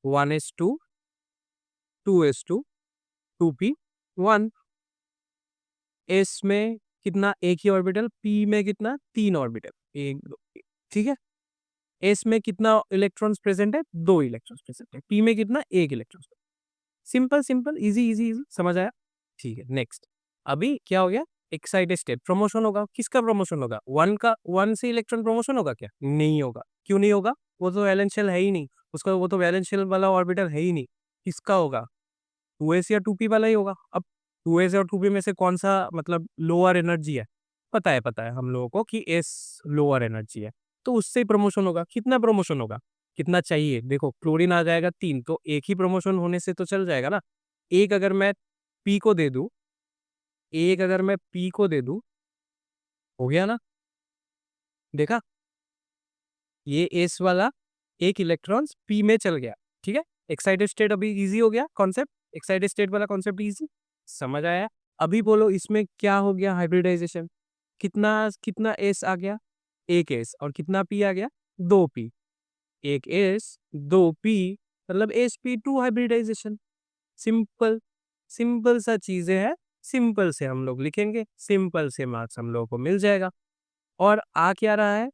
1s2 2s2 2p1। S में कितना? एक ही ऑर्बिटल, पी में कितना? 3 ऑर्बिटल, 1 2 3, ठीक है? एस में कितना इलेक्ट्रॉन्स प्रेजेंट है? 2 इलेक्ट्रॉन्स प्रेजेंट है। पी में कितना? 1 electron. Simple simple, easy easy easy, समझ आया? ठीक है, नेक्स्ट। अभी क्या हो गया? एक्साइटेड स्टेट प्रमोशन होगा। किसका प्रमोशन होगा? 1 का, 1 से इलेक्ट्रॉन प्रमोशन होगा क्या? नहीं होगा। क्यों नहीं होगा? वो तो वैलेंस शेल है ही नहीं, उसका वो तो वैलेंस शेल वाला ऑर्बिटल है ही नहीं। किसका होगा? 2s या 2p वाला ही होगा। अब 2s और 2p में से कौन सा मतलब लोअर एनर्जी है? पता है हम लोगों को कि s लोअर एनर्जी है, तो उससे ही प्रमोशन होगा। कितना प्रमोशन होगा? कितना चाहिए? देखो, क्लोरीन आ जाएगा 3, तो एक ही प्रमोशन होने से तो चल जाएगा ना। एक अगर मैं p को दे दूं, एक अगर मैं p को दे दूं, हो गया ना? देखा, ये s वाला एक इलेक्ट्रॉन p में चल गया, ठीक है? एक्साइटेड स्टेट अभी इजी हो गया कॉन्सेप्ट, एक्साइटेड स्टेट वाला कॉन्सेप्ट इजी, समझ आया? अभी बोलो इसमें क्या हो गया? हाइब्रिडाइजेशन। कितना कितना s आ गया? एक s, और कितना p आ गया? 2p। एक s 2p, मतलब sp2 हाइब्रिडाइजेशन। सिंपल, सिंपल सा चीजें हैं, सिंपल से हम लोग लिखेंगे, सिंपल से मार्क्स हम लोगों को मिल जाएगा। और आ क्या रहा है?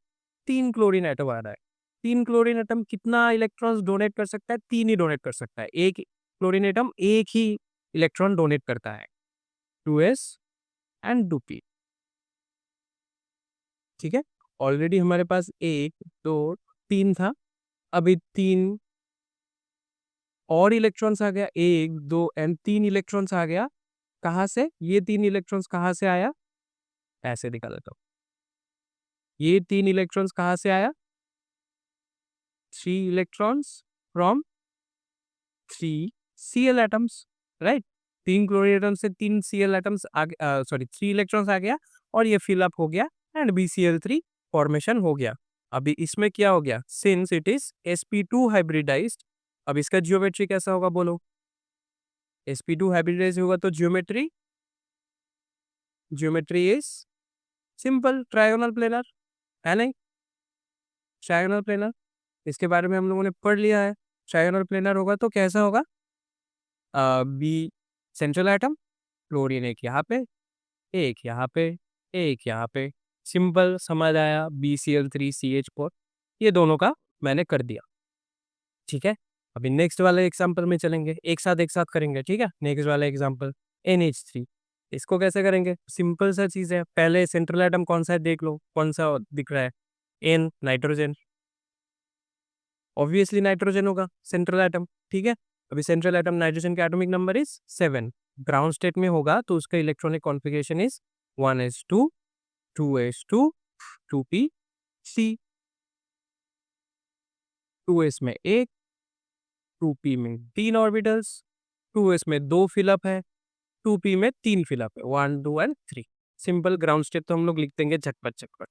3 क्लोरीन एटम आ रहा है। 3 क्लोरीन एटम कितना इलेक्ट्रॉन्स डोनेट कर सकता है? 3 ही डोनेट कर सकता है। एक क्लोरीन एटम एक ही इलेक्ट्रॉन डोनेट करता है, 2s एंड 2p, ठीक है? ऑलरेडी हमारे पास 1 2 3 था, अभी 3 और इलेक्ट्रॉन्स आ गया, 1 2 एंड 3 इलेक्ट्रॉन्स आ गया। कहाँ से? ये 3 इलेक्ट्रॉन्स कहाँ से आया? ऐसे निकाल देता हूँ। ये 3 इलेक्ट्रॉन्स कहाँ से आया? 3 electrons from 3 Cl atoms, right? 3 chlorine atom से 3 Cl एटम्स आ गया, सॉरी 3 इलेक्ट्रॉन्स आ गया, और ये फिल अप हो गया एंड BCl3 फॉर्मेशन हो गया। अभी इसमें क्या हो गया? Since it is sp2 hybridised, अब इसका जियोमेट्री कैसा होगा बोलो? sp2 हाइब्रिडाइज होगा तो geometry, geometry is simple trigonal planar, है नहीं? ट्रायगोनल प्लेनर, इसके बारे में हम लोगों ने पढ़ लिया है। ट्रायगोनल प्लेनर होगा तो कैसा होगा? बी सेंट्रल एटम, क्लोरीन एक यहाँ पे, एक यहाँ पे, एक यहाँ पे, सिंपल, समझ आया? BCl3 CH4, ये दोनों का मैंने कर दिया, ठीक है? अभी नेक्स्ट वाले एग्जांपल में चलेंगे, एक साथ करेंगे, ठीक है? नेक्स्ट वाला एग्जांपल NH3, इसको कैसे करेंगे? सिंपल सा चीज है, पहले सेंट्रल एटम कौन सा है देख लो, कौन सा दिख रहा है? N, नाइट्रोजन, ऑब्वियसली नाइट्रोजन होगा सेंट्रल एटम, ठीक है? अभी सेंट्रल एटम नाइट्रोजन का atomic number is 7, ground state में होगा तो उसका electronic configuration is 1s2 2s2 2p3, 2s में एक, 2p में 3 ऑर्बिटल्स, 2s में 2 फिलअप है, 2p में 3 फिलअप है, 1 2 एंड 3। सिंपल ग्राउंड स्टेट तो हम लोग लिख देंगे झटपट झटपट।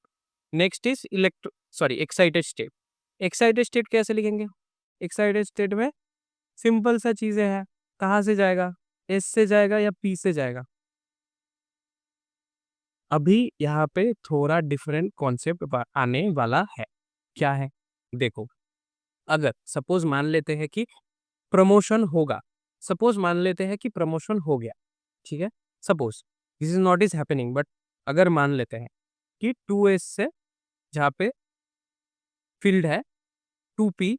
Next is excited state. Excited state कैसे लिखेंगे? एक्साइटेड स्टेट में सिंपल सा चीजें हैं। कहाँ से जाएगा? एस से जाएगा या पी से जाएगा? अभी यहाँ पे थोड़ा डिफरेंट कॉन्सेप्ट आने वाला है। क्या है? देखो, अगर सपोज मान लेते हैं कि प्रमोशन होगा, सपोज मान लेते हैं कि प्रमोशन हो गया, ठीक है, suppose this is not is happening, but अगर मान लेते हैं कि 2s से जहाँ पे फील्ड है 2p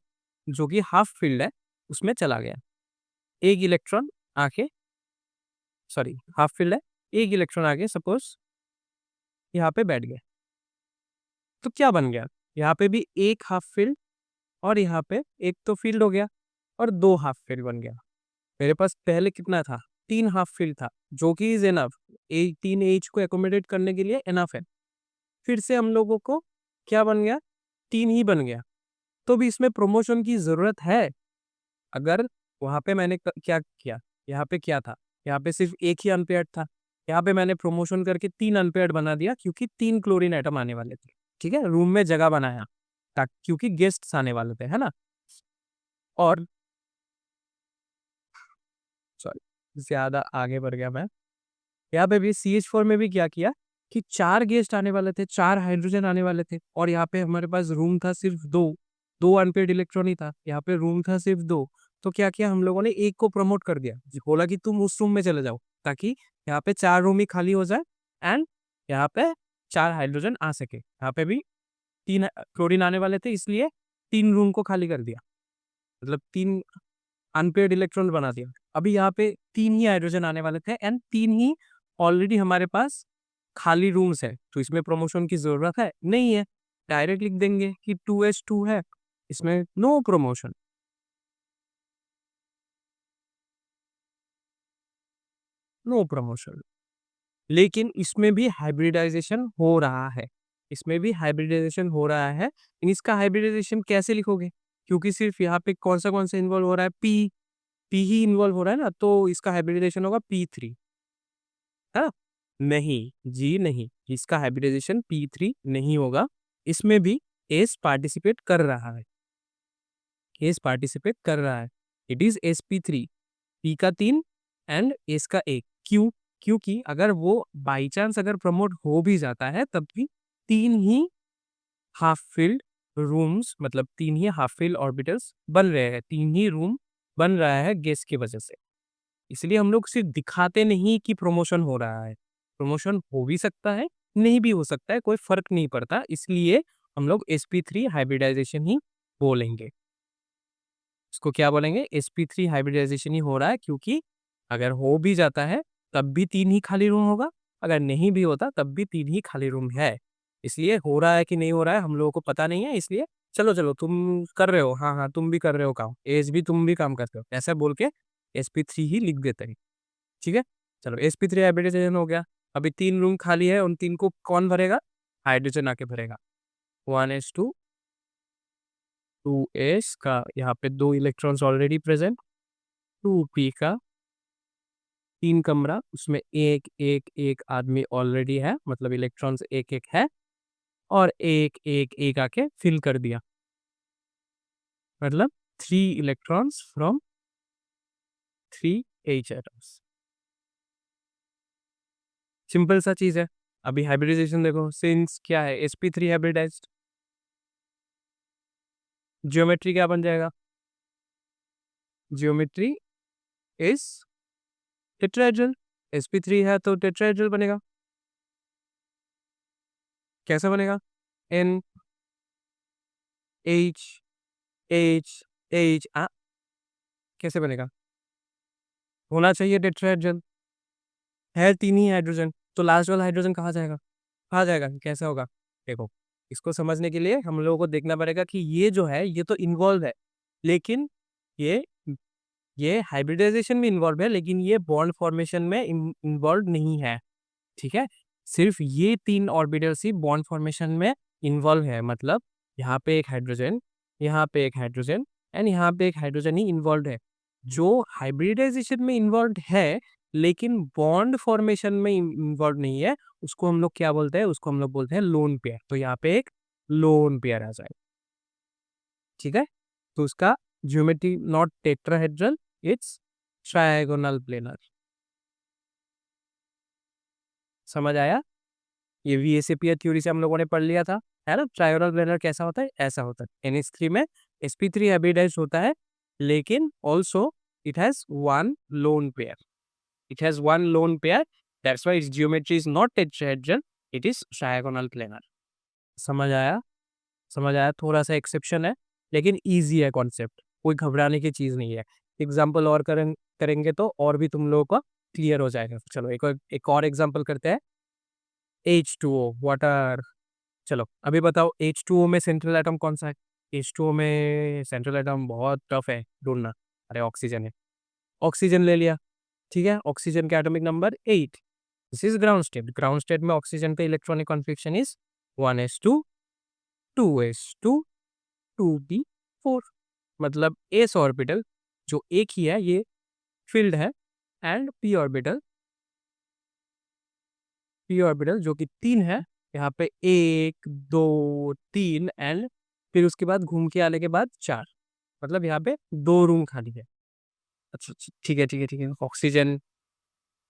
जो कि हाफ फील्ड है उसमें चला गया, एक इलेक्ट्रॉन आके, सॉरी हाफ फील्ड है, एक इलेक्ट्रॉन आके सपोज यहाँ पे बैठ गया, तो क्या बन गया? यहाँ पे भी एक हाफ फील्ड और यहाँ पे एक तो फील्ड हो गया और 2 हाफ फील्ड बन गया। मेरे पास पहले कितना था? 3 हाफ फील्ड था, जो कि इज एनफ, 3 एज को एकोमोडेट करने के लिए एनफ है। फिर से हम लोगों को क्या बन गया? 3 ही बन गया। तो भी इसमें प्रमोशन की जरूरत है? अगर वहां पे मैंने क्या किया, यहाँ पे क्या था, यहाँ पे सिर्फ एक ही अनपेयर्ड था, यहाँ पे मैंने प्रमोशन करके 3 अनपेयर्ड बना दिया, क्योंकि 3 क्लोरीन एटम आने वाले थे, ठीक है, रूम में जगह बनाया ताकि, क्योंकि गेस्ट्स आने वाले थे, है ना। और सॉरी ज्यादा आगे बढ़ गया मैं। यहाँ पे भी CH4 में भी क्या किया कि 4 गेस्ट आने वाले थे, 4 हाइड्रोजन आने वाले थे, और यहाँ पे हमारे पास रूम था सिर्फ 2, 2 अनपेड इलेक्ट्रॉन ही था, यहाँ पे रूम था सिर्फ 2। तो क्या किया हम लोगों ने? एक को प्रमोट कर दिया, बोला कि तुम उस रूम में चले जाओ, ताकि यहाँ पे 4 रूम ही खाली हो जाए एंड यहाँ पे 4 हाइड्रोजन आ सके। यहाँ पे भी 3 क्लोरीन आने वाले थे, इसलिए 3 रूम को खाली कर दिया, मतलब 3 अनपेड इलेक्ट्रॉन बना दिया। अभी यहाँ पे 3 ही हाइड्रोजन आने वाले थे एंड 3 ही ऑलरेडी हमारे पास खाली रूम्स है, तो इसमें प्रमोशन की जरूरत है नहीं है। डायरेक्ट लिख देंगे कि 2s2 है, इसमें नो प्रमोशन, नो प्रमोशन। लेकिन इसमें भी हाइब्रिडाइजेशन हो रहा है, इसमें भी हाइब्रिडाइजेशन हो रहा है। इसका हाइब्रिडाइजेशन कैसे लिखोगे? क्योंकि सिर्फ यहाँ पे कौन सा इन्वॉल्व हो रहा है? पी ही इन्वॉल्व हो रहा है ना, तो इसका हाइब्रिडाइजेशन होगा P3, है? नहीं जी, नहीं, इसका हाइब्रिडाइजेशन P3 नहीं होगा। इसमें भी एस पार्टिसिपेट कर रहा है, एस पार्टिसिपेट कर रहा है। इट इज sp3, पी का 3 एंड एस का 1। क्यों? क्योंकि अगर वो बाई चांस अगर प्रमोट हो भी जाता है, तब भी 3 ही हाफ फील्ड रूम्स, मतलब 3 ही हाफ फील्ड ऑर्बिटल्स बन रहे हैं, 3 ही रूम बन रहा है गैस की वजह से। इसलिए हम लोग सिर्फ दिखाते नहीं कि प्रमोशन हो रहा है, प्रमोशन हो भी सकता है, नहीं भी हो सकता है, कोई फर्क नहीं पड़ता। इसलिए हम लोग sp3 हाइब्रिडाइजेशन ही बोलेंगे। इसको क्या बोलेंगे? sp3 हाइब्रिडाइजेशन ही हो रहा है, क्योंकि अगर हो भी जाता है तब भी 3 ही खाली रूम होगा, अगर नहीं भी होता तब भी 3 ही खाली रूम है। इसलिए हो रहा है कि नहीं हो रहा है हम लोगों को पता नहीं है, इसलिए चलो चलो तुम कर रहे हो, हाँ हाँ तुम भी कर रहे हो काम, एज भी तुम भी काम करते हो, ऐसा बोल के sp3 ही लिख देते हैं, ठीक है। चलो sp3 हाइब्रिडाइजेशन हो गया। अभी 3 रूम खाली है, उन 3 को कौन भरेगा? हाइड्रोजन आके भरेगा। 1s2 2s का यहाँ पे 2 इलेक्ट्रॉन्स ऑलरेडी प्रेजेंट, 2p का 3 कमरा, उसमें एक एक एक आदमी ऑलरेडी है, मतलब इलेक्ट्रॉन्स एक एक है, और एक एक एक आके फिल कर दिया, मतलब 3 electrons from 3 H atoms. Simple सा चीज है। अभी हाइब्रिडाइजेशन देखो, सिंस क्या है sp3 हाइब्रिडाइज्ड, ज्योमेट्री क्या बन जाएगा? ज्योमेट्री इज टेट्राहेड्रल, sp3 है तो टेट्राहेड्रल बनेगा। कैसे बनेगा? N H H H कैसे बनेगा? होना चाहिए टेट्राहेड्रल, है 3 ही हाइड्रोजन, तो लास्ट वाला हाइड्रोजन कहाँ जाएगा? कहाँ जाएगा? कैसे होगा? देखो, इसको समझने के लिए हम लोगों को देखना पड़ेगा कि ये जो है ये तो इन्वॉल्व है, लेकिन ये ये हाइब्रिडाइजेशन में इन्वॉल्व है, लेकिन ये बॉन्ड फॉर्मेशन में इन्वॉल्व नहीं है, ठीक है। सिर्फ ये 3 ऑर्बिटल्स ही बॉन्ड फॉर्मेशन में इन्वॉल्व है। मतलब यहाँ पे एक हाइड्रोजन, यहाँ पे एक हाइड्रोजन एंड यहाँ पे एक हाइड्रोजन ही इन्वॉल्व है। जो हाइब्रिडाइजेशन में इन्वॉल्व है लेकिन बॉन्ड फॉर्मेशन में इन्वॉल्व नहीं है, उसको हम लोग क्या बोलते हैं? उसको हम लोग बोलते हैं लोन पेयर। तो यहाँ पे एक लोन पेयर आ जाए, ठीक है। तो उसका geometry not tetrahedral, it's trigonal planar. समझ आया? ये वीएसएपीआर थ्योरी से हम लोगों ने पढ़ लिया था, है ना। ट्रायगोनल प्लेनर कैसा होता है? ऐसा होता है। NH3 में sp3 हाइब्रिडाइज होता है लेकिन also it has one lone pair. It has one lone pair, that's why it's geometry is not tetrahedral, it is trigonal planar. समझ आया? समझ आया? थोड़ा सा एक्सेप्शन है लेकिन ईजी है कॉन्सेप्ट, कोई घबराने की चीज़ नहीं है। एग्जाम्पल और करेंगे तो और भी तुम लोगों का क्लियर हो जाएगा। चलो एक और एग्जाम्पल करते हैं। H2O water. चलो अभी बताओ H2O में सेंट्रल एटम कौन सा है? H2O में सेंट्रल एटम बहुत टफ है ढूंढना। अरे ऑक्सीजन है। ऑक्सीजन ले लिया, ठीक है। ऑक्सीजन का atomic number 8। This is ground state. Ground state में ऑक्सीजन का electronic configuration is 1s2 2s2 2p4। मतलब एस ऑर्बिटल जो एक ही है ये फील्ड है, एंड पी ऑर्बिटल जो कि 3 है। यहाँ पे 1 2 3 एंड फिर उसके बाद घूम के आने के बाद 4। मतलब यहाँ पे 2 रूम खाली है। अच्छा अच्छा, ठीक है ठीक है ठीक है। ऑक्सीजन,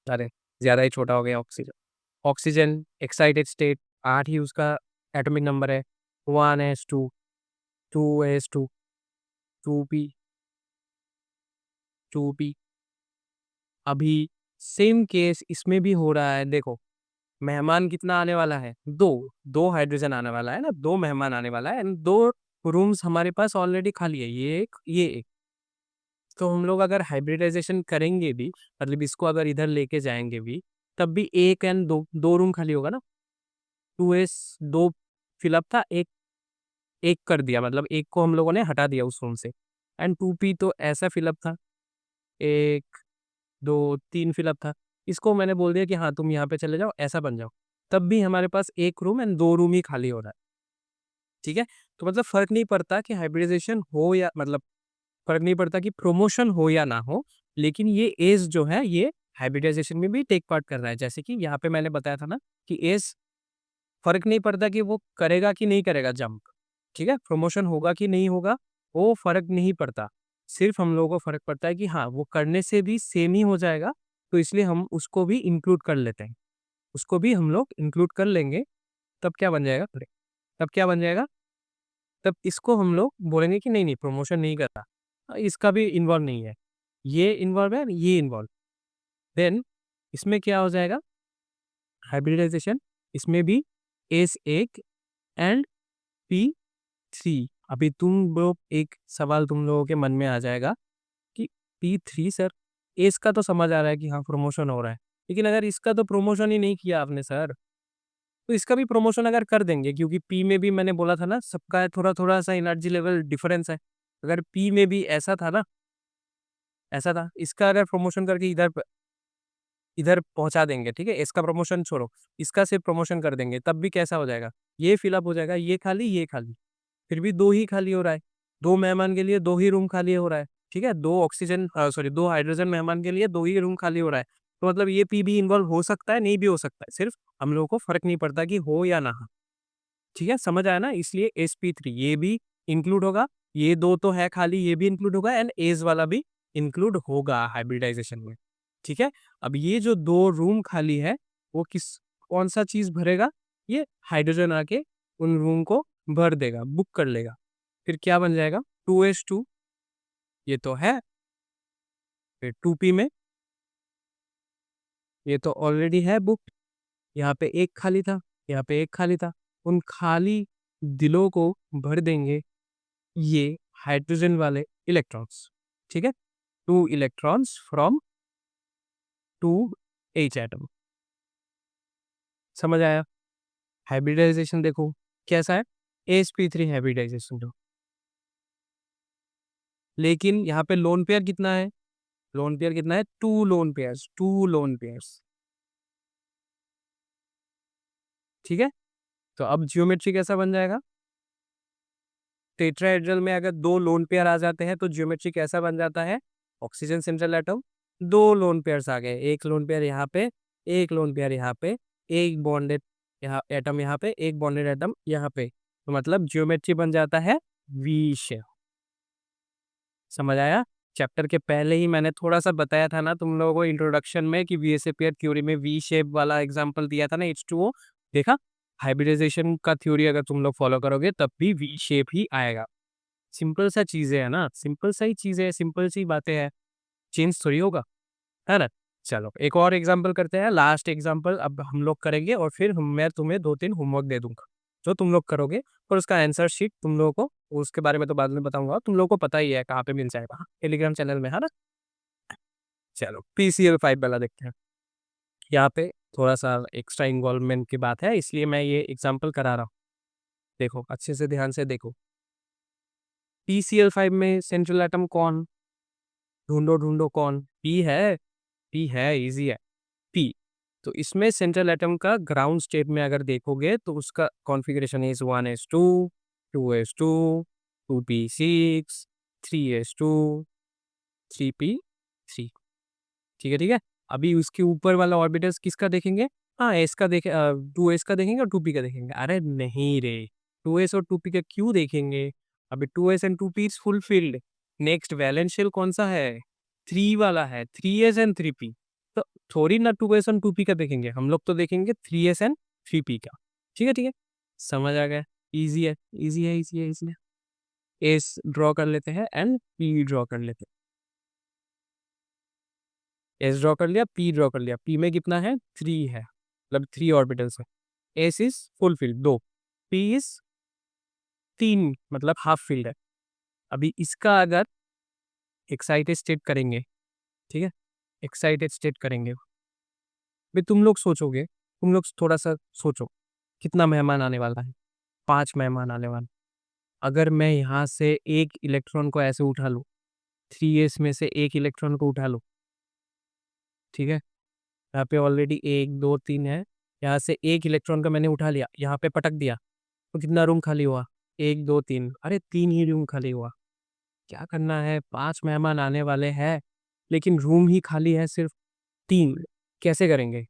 अरे ज्यादा ही छोटा हो गया ऑक्सीजन। ऑक्सीजन एक्साइटेड स्टेट 8 ही उसका एटॉमिक नंबर है। 1s2 2s2 2p। अभी सेम केस इसमें भी हो रहा है। देखो मेहमान कितना आने वाला है? दो। दो हाइड्रोजन आने वाला है ना, दो मेहमान आने वाला है एंड दो रूम्स हमारे पास ऑलरेडी खाली है, ये एक ये एक। तो हम लोग अगर हाइब्रिडाइजेशन करेंगे भी, मतलब इसको अगर इधर लेके जाएंगे भी, तब भी एक एंड दो, दो रूम खाली होगा ना। 2s दो फिलअप था, एक एक कर दिया, मतलब एक को हम लोगों ने हटा दिया उस रूम से। एंड 2p तो ऐसा फिलअप था, एक दो तीन फिलअप था। इसको मैंने बोल दिया कि हाँ तुम यहाँ पे चले जाओ, ऐसा बन जाओ, तब भी हमारे पास एक रूम एंड दो रूम ही खाली हो रहा है, ठीक है। तो मतलब फर्क नहीं पड़ता कि हाइब्रिडाइजेशन हो या, मतलब फर्क नहीं पड़ता कि प्रमोशन हो या ना हो, लेकिन ये एज जो है ये हाइब्रिडाइजेशन में भी टेक पार्ट कर रहा है। जैसे कि यहाँ पे मैंने बताया था ना कि एज फर्क नहीं पड़ता कि वो करेगा कि नहीं करेगा जंप, ठीक है। प्रमोशन होगा कि नहीं होगा वो फर्क नहीं पड़ता। सिर्फ हम लोगों को फर्क पड़ता है कि हाँ वो करने से भी सेम ही हो जाएगा, तो इसलिए हम उसको भी इंक्लूड कर लेते हैं। उसको भी हम लोग इंक्लूड कर लेंगे, तब क्या बन जाएगा? अरे, तब क्या बन जाएगा? तब इसको हम लोग बोलेंगे कि नहीं नहीं प्रमोशन नहीं कर रहा, इसका भी इन्वॉल्व नहीं है, ये इन्वॉल्व है, ये इन्वॉल्व। देन इसमें क्या हो जाएगा? हाइब्रिडाइजेशन इसमें भी एस एक एंड P3। अभी तुम लोग एक सवाल तुम लोगों के मन में आ जाएगा कि P3 सर, एस का तो समझ आ रहा है कि हाँ प्रमोशन हो रहा है, लेकिन अगर इसका तो प्रमोशन ही नहीं किया आपने सर, तो इसका भी प्रमोशन अगर कर देंगे, क्योंकि पी में भी मैंने बोला था ना सबका थोड़ा थोड़ा सा एनर्जी लेवल डिफरेंस है। अगर पी में भी ऐसा था ना, ऐसा था, इसका अगर प्रमोशन करके इधर इधर पहुंचा देंगे, ठीक है, इसका प्रमोशन छोड़ो, इसका सिर्फ प्रमोशन कर देंगे, तब भी कैसा हो जाएगा? ये फिलअप हो जाएगा, ये खाली ये खाली, फिर भी दो ही खाली हो रहा है। दो मेहमान के लिए दो ही रूम खाली हो रहा है, ठीक है। दो ऑक्सीजन सॉरी दो हाइड्रोजन मेहमान के लिए दो ही रूम खाली हो रहा है। तो मतलब ये पी भी इन्वॉल्व हो सकता है, नहीं भी हो सकता है, सिर्फ हम लोगों को फर्क नहीं पड़ता कि हो या ना हो, ठीक है। समझ आया ना? इसलिए sp3 ये भी इंक्लूड होगा, ये दो तो है खाली, ये भी इंक्लूड होगा एंड एज वाला भी इंक्लूड होगा हाइब्रिडाइजेशन में, ठीक है। अब ये जो दो रूम खाली है वो कौन सा चीज भरेगा? ये हाइड्रोजन आके उन रूम को भर देगा, बुक कर लेगा। फिर क्या बन जाएगा? 2s2 ये तो है, फिर 2p में ये तो ऑलरेडी है बुक, यहाँ पे एक खाली था, यहाँ पे एक खाली था, उन खाली दिलों को भर देंगे ये हाइड्रोजन वाले इलेक्ट्रॉन्स, ठीक है। 2 इलेक्ट्रॉन्स फ्रॉम 2 H एटम। समझ आया? हाइब्रिडाइजेशन देखो कैसा है, sp3 हाइब्रिडाइजेशन जो, लेकिन यहाँ पे लोन पेयर कितना है? लोन पेयर कितना है? 2 लोन पेयर्स, 2 लोन पेयर्स। ठीक है? तो अब ज्योमेट्री कैसा बन जाएगा? टेट्राहेड्रल में अगर 2 लोन पेयर आ जाते हैं तो ज्योमेट्री कैसा बन जाता है? Oxygen central atom, 2 lone pairs आ गए, 1 लोन पेयर यहाँ पे, 1 लोन पेयर यहाँ पे, 1 बॉन्डेड यहाँ एटम यहाँ पे, 1 बॉन्डेड एटम यहाँ पे। तो मतलब ज्योमेट्री बन जाता है वी शेप। समझ आया? चैप्टर के पहले ही मैंने थोड़ा-सा बताया था ना तुम लोगों को इंट्रोडक्शन में कि वीएसए पेयर थ्योरी में वी शेप वाला एग्जांपल दिया था ना H2O, देखा? हाइब्रिडाइजेशन का थ्योरी अगर तुम लोग फॉलो करोगे तब भी वी शेप ही आएगा। सिंपल सा चीज़ें है ना, सिंपल सा ही चीज़ें हैं, सिंपल सी बातें हैं, चेंज थोड़ी होगा, है ना? चलो एक और एग्जांपल करते हैं, लास्ट एग्जांपल अब हम लोग करेंगे और फिर मैं तुम्हें 2-3 होमवर्क दे दूँगा, जो तुम लोग करोगे और उसका आंसर शीट तुम लोगों को उसके बारे में तो बाद में बताऊँगा, तुम लोगों को पता ही है कहाँ पे मिल जाएगा, टेलीग्राम चैनल में, है ना? चलो PCl5 वाला देखते हैं। यहाँ पे थोड़ा-सा एक्स्ट्रा इन्वॉल्वमेंट की बात है इसलिए मैं ये एग्जांपल करा रहा हूँ। देखो, अच्छे से ध्यान से देखो। PCl5 में सेंट्रल एटम कौन? ढूँढो कौन? पी है, ईज़ी है, पी। तो इसमें सेंट्रल एटम का ग्राउंड स्टेट में अगर देखोगे तो उसका configuration is 1s2, 2s2, 2p6, 3s2, 3p3। ठीक है, ठीक है? अभी उसके ऊपर वाला ऑर्बिटल्स किसका देखेंगे? हाँ, 2s का देखेंगे और 2p का देखेंगे। अरे नहीं रे! 2s और 2p का क्यों देखेंगे? अभी 2s and 2p is fulfilled. Next valence shell कौन-सा है? 3 वाला है, 3s एंड 3p। तो थोड़ी ना 2s एंड 2p का देखेंगे, हम लोग तो देखेंगे 3s एंड 3p का। ठीक है, ठीक है? समझ आ गया? ईज़ी है, ईज़ी है, ईज़ी है, ईज़ी है। s ड्रॉ कर लेते हैं एंड p ड्रॉ कर लेते हैं। एस ड्रॉ कर लिया, पी ड्रॉ कर लिया। पी में कितना है? 3 है, मतलब 3 ऑर्बिटल्स है। S is full field 2, P is 3 मतलब हाफ फील्ड है। अभी इसका अगर एक्साइटेड स्टेट करेंगे, ठीक है? एक्साइटेड स्टेट करेंगे, फिर तुम लोग सोचोगे, तुम लोग थोड़ा-सा सोचो, कितना मेहमान आने वाला है? 5 मेहमान आने वाले। अगर मैं यहाँ से 1 इलेक्ट्रॉन को ऐसे उठा लूँ, 3s में से 1 इलेक्ट्रॉन को उठा लूँ, ठीक है? यहाँ पे ऑलरेडी 1, 2, 3 है। यहाँ से 1 इलेक्ट्रॉन का मैंने उठा लिया, यहाँ पे पटक दिया, तो कितना रूम खाली हुआ? 1, 2, 3 अरे 3 ही रूम खाली हुआ। क्या करना है? 5 मेहमान आने वाले हैं, लेकिन रूम ही खाली है सिर्फ़ 3। कैसे करेंगे?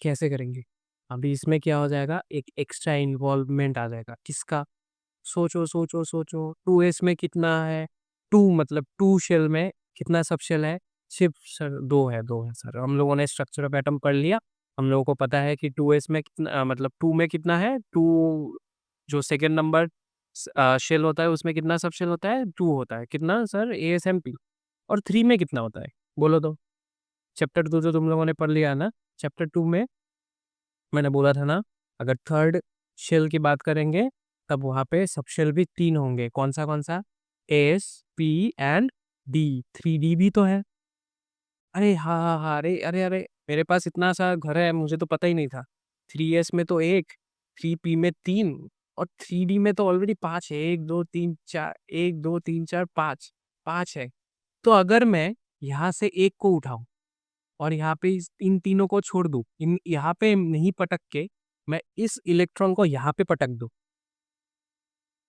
कैसे करेंगे? अभी इसमें क्या हो जाएगा? एक एक्स्ट्रा इन्वॉल्वमेंट आ जाएगा। किसका? सोचो, सोचो, सोचो। 2s में कितना है? 2 मतलब 2 शेल में कितना सब शेल है? सिर्फ़ सर 2 है सर। हम लोगों ने स्ट्रक्चर ऑफ एटम पढ़ लिया। हम लोगों को पता है कि 2s में कितना मतलब 2 में कितना है? 2 जो सेकंड नंबर शेल होता है उसमें कितना सब शेल होता है? 2 होता है। कितना सर? ASMP और 3 में कितना होता है? बोलो तो? चैप्टर 2 जो तुम लोगों ने पढ़ लिया है ना, चैप्टर 2 में मैंने बोला था ना, अगर थर्ड शेल की बात करेंगे, तब वहाँ पे सबशेल भी 3 होंगे। कौन सा? S, P and D. 3D भी तो है। अरे! हाँ, हाँ, हाँ। अरे! मेरे पास इतना सा घर है, मुझे तो पता ही नहीं था। 3s में तो 1, 3p में 3 और 3D में तो ऑलरेडी 5 है। 1, 2, 3, 4 1, 2, 3, 4, 5 5 है। तो अगर मैं यहाँ से 1 को उठाऊँ और यहाँ पे इन तीनों को छोड़ दूँ, इन यहाँ पे नहीं पटक के, मैं इस इलेक्ट्रॉन को यहाँ पे पटक दूँ।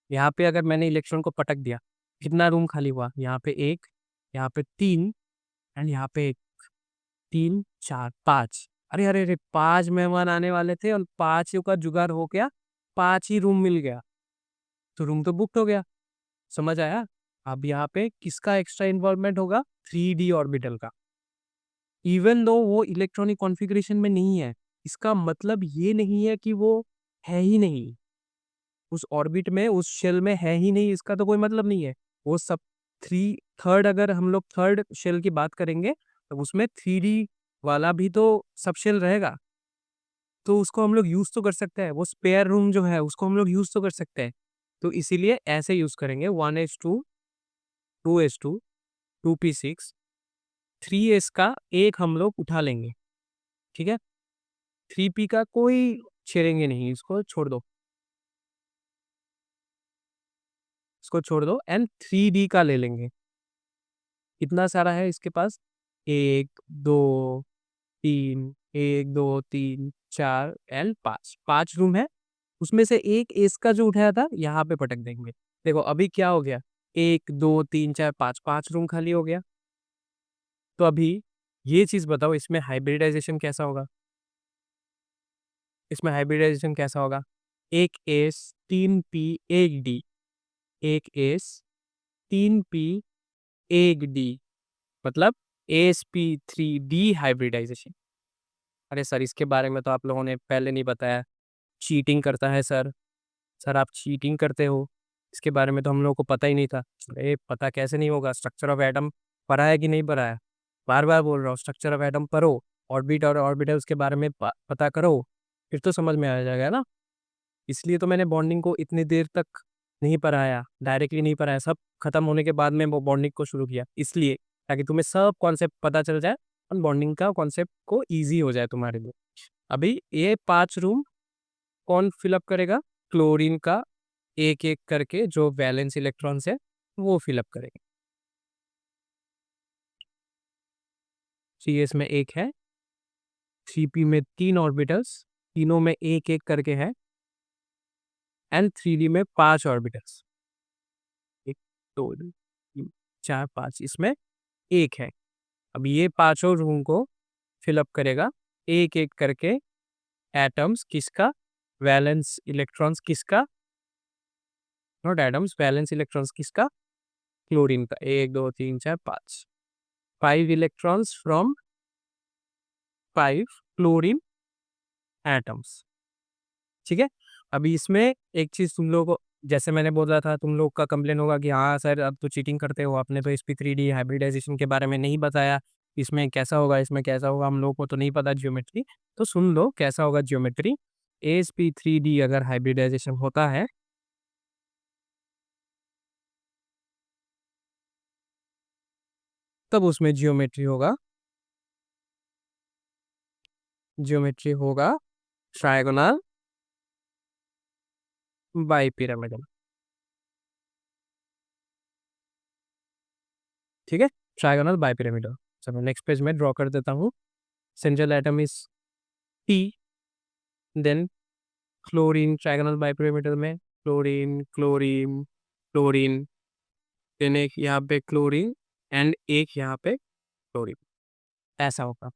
यहाँ पे अगर मैंने इलेक्ट्रॉन को पटक दिया, कितना रूम खाली हुआ? यहाँ पे 1, यहाँ पे 3 एंड यहाँ पे 1, 3, 4, 5। अरे! 5 मेहमान आने वाले थे और 5 का जुगाड़ हो गया, 5 ही रूम मिल गया। तो रूम तो बुक्ड हो गया। समझ आया? अब यहाँ पे किसका एक्स्ट्रा इन्वॉल्वमेंट होगा? 3D ऑर्बिटल का। इवन दो वो इलेक्ट्रॉनिक कॉन्फ़िगरेशन में नहीं है, इसका मतलब ये नहीं है कि वो है ही नहीं। उस ऑर्बिट में, उस शेल में है ही नहीं, इसका तो कोई मतलब नहीं है। वो सब 3 थर्ड अगर हम लोग थर्ड शेल की बात करेंगे, तो उसमें 3D वाला भी तो सब शेल रहेगा। तो उसको हम लोग यूज़ तो कर सकते हैं, वो स्पेयर रूम जो है, उसको हम लोग यूज़ तो कर सकते हैं। तो इसीलिए ऐसे यूज़ करेंगे 1s2, 2s2, 2p6, 3s का एक हम लोग उठा लेंगे, ठीक है? 3p का कोई छेड़ेंगे नहीं, इसको छोड़ दो। इसको छोड़ दो एंड 3D का ले लेंगे। कितना सारा है इसके पास? 1, 2, 3, 1, 2, 3, 4 एंड 5, 5 रूम है। उसमें से एक एस का जो उठाया था यहाँ पे पटक देंगे। देखो अभी क्या हो गया, 1 2 3 4 5, 5 रूम खाली हो गया। तो अभी ये चीज बताओ, इसमें हाइब्रिडाइजेशन कैसा होगा? इसमें हाइब्रिडाइजेशन कैसा होगा? एक एस 3 पी 1 डी, एक एस 3 पी 1 डी, मतलब AsP3D हाइब्रिडाइजेशन। अरे सर, इसके बारे में तो आप लोगों ने पहले नहीं बताया। चीटिंग करता है सर। सर आप चीटिंग करते हो, इसके बारे में तो हम लोगों को पता ही नहीं था। अरे पता कैसे नहीं होगा, स्ट्रक्चर ऑफ एटम पढ़ा है कि नहीं पढ़ा है? बार बार बोल रहा हूँ, स्ट्रक्चर ऑफ एटम पढ़ो, ऑर्बिट और ऑर्बिटल्स के बारे में पता करो, फिर तो समझ में आ जाएगा ना। इसलिए तो मैंने बॉन्डिंग को इतनी देर तक नहीं पढ़ाया, डायरेक्टली नहीं पढ़ाया, सब खत्म होने के बाद में वो बॉन्डिंग को शुरू किया, इसलिए ताकि तुम्हें सब कॉन्सेप्ट पता चल जाए और बॉन्डिंग का कॉन्सेप्ट को ईजी हो जाए तुम्हारे लिए। अभी ये 5 रूम कौन फिलअप करेगा? क्लोरीन का एक एक करके जो वैलेंस इलेक्ट्रॉन्स है वो फिलअप करेंगे। CS में एक है, 3p में 3 ऑर्बिटल्स, तीनों में एक एक करके है, एंड 3d में 5 ऑर्बिटल्स, 1 2 3 4 5, इसमें एक है। अब ये पांचों रूम को फिलअप करेगा एक एक करके एटम्स, किसका? वैलेंस इलेक्ट्रॉन्स किसका? नॉट एटम्स, वैलेंस इलेक्ट्रॉन्स किसका? क्लोरीन का। 1 2 3 4 5, 5 इलेक्ट्रॉन्स फ्रॉम 5 क्लोरीन एटम्स। ठीक है। अभी इसमें एक चीज तुम लोगों को, जैसे मैंने बोला था, तुम लोग का कंप्लेन होगा कि हाँ सर अब तो चीटिंग करते हो, आपने तो sp3d हाइब्रिडाइजेशन के बारे में नहीं बताया, इसमें कैसा होगा, इसमें कैसा होगा, हम लोग को तो नहीं पता ज्योमेट्री। तो सुन लो कैसा होगा ज्योमेट्री। sp3d अगर हाइब्रिडाइजेशन होता है तब उसमें ज्योमेट्री होगा ट्रायगोनल बाइपिरामिडल। ठीक है, ट्रायगोनल बाइपिरामिडल। चलो नेक्स्ट पेज में ड्रॉ कर देता हूँ। Central atom is P, then chlorine, trigonal bipyramidal में क्लोरीन क्लोरीन क्लोरीन, देन एक यहाँ पे क्लोरीन एंड एक यहाँ पे क्लोरीन, ऐसा होगा।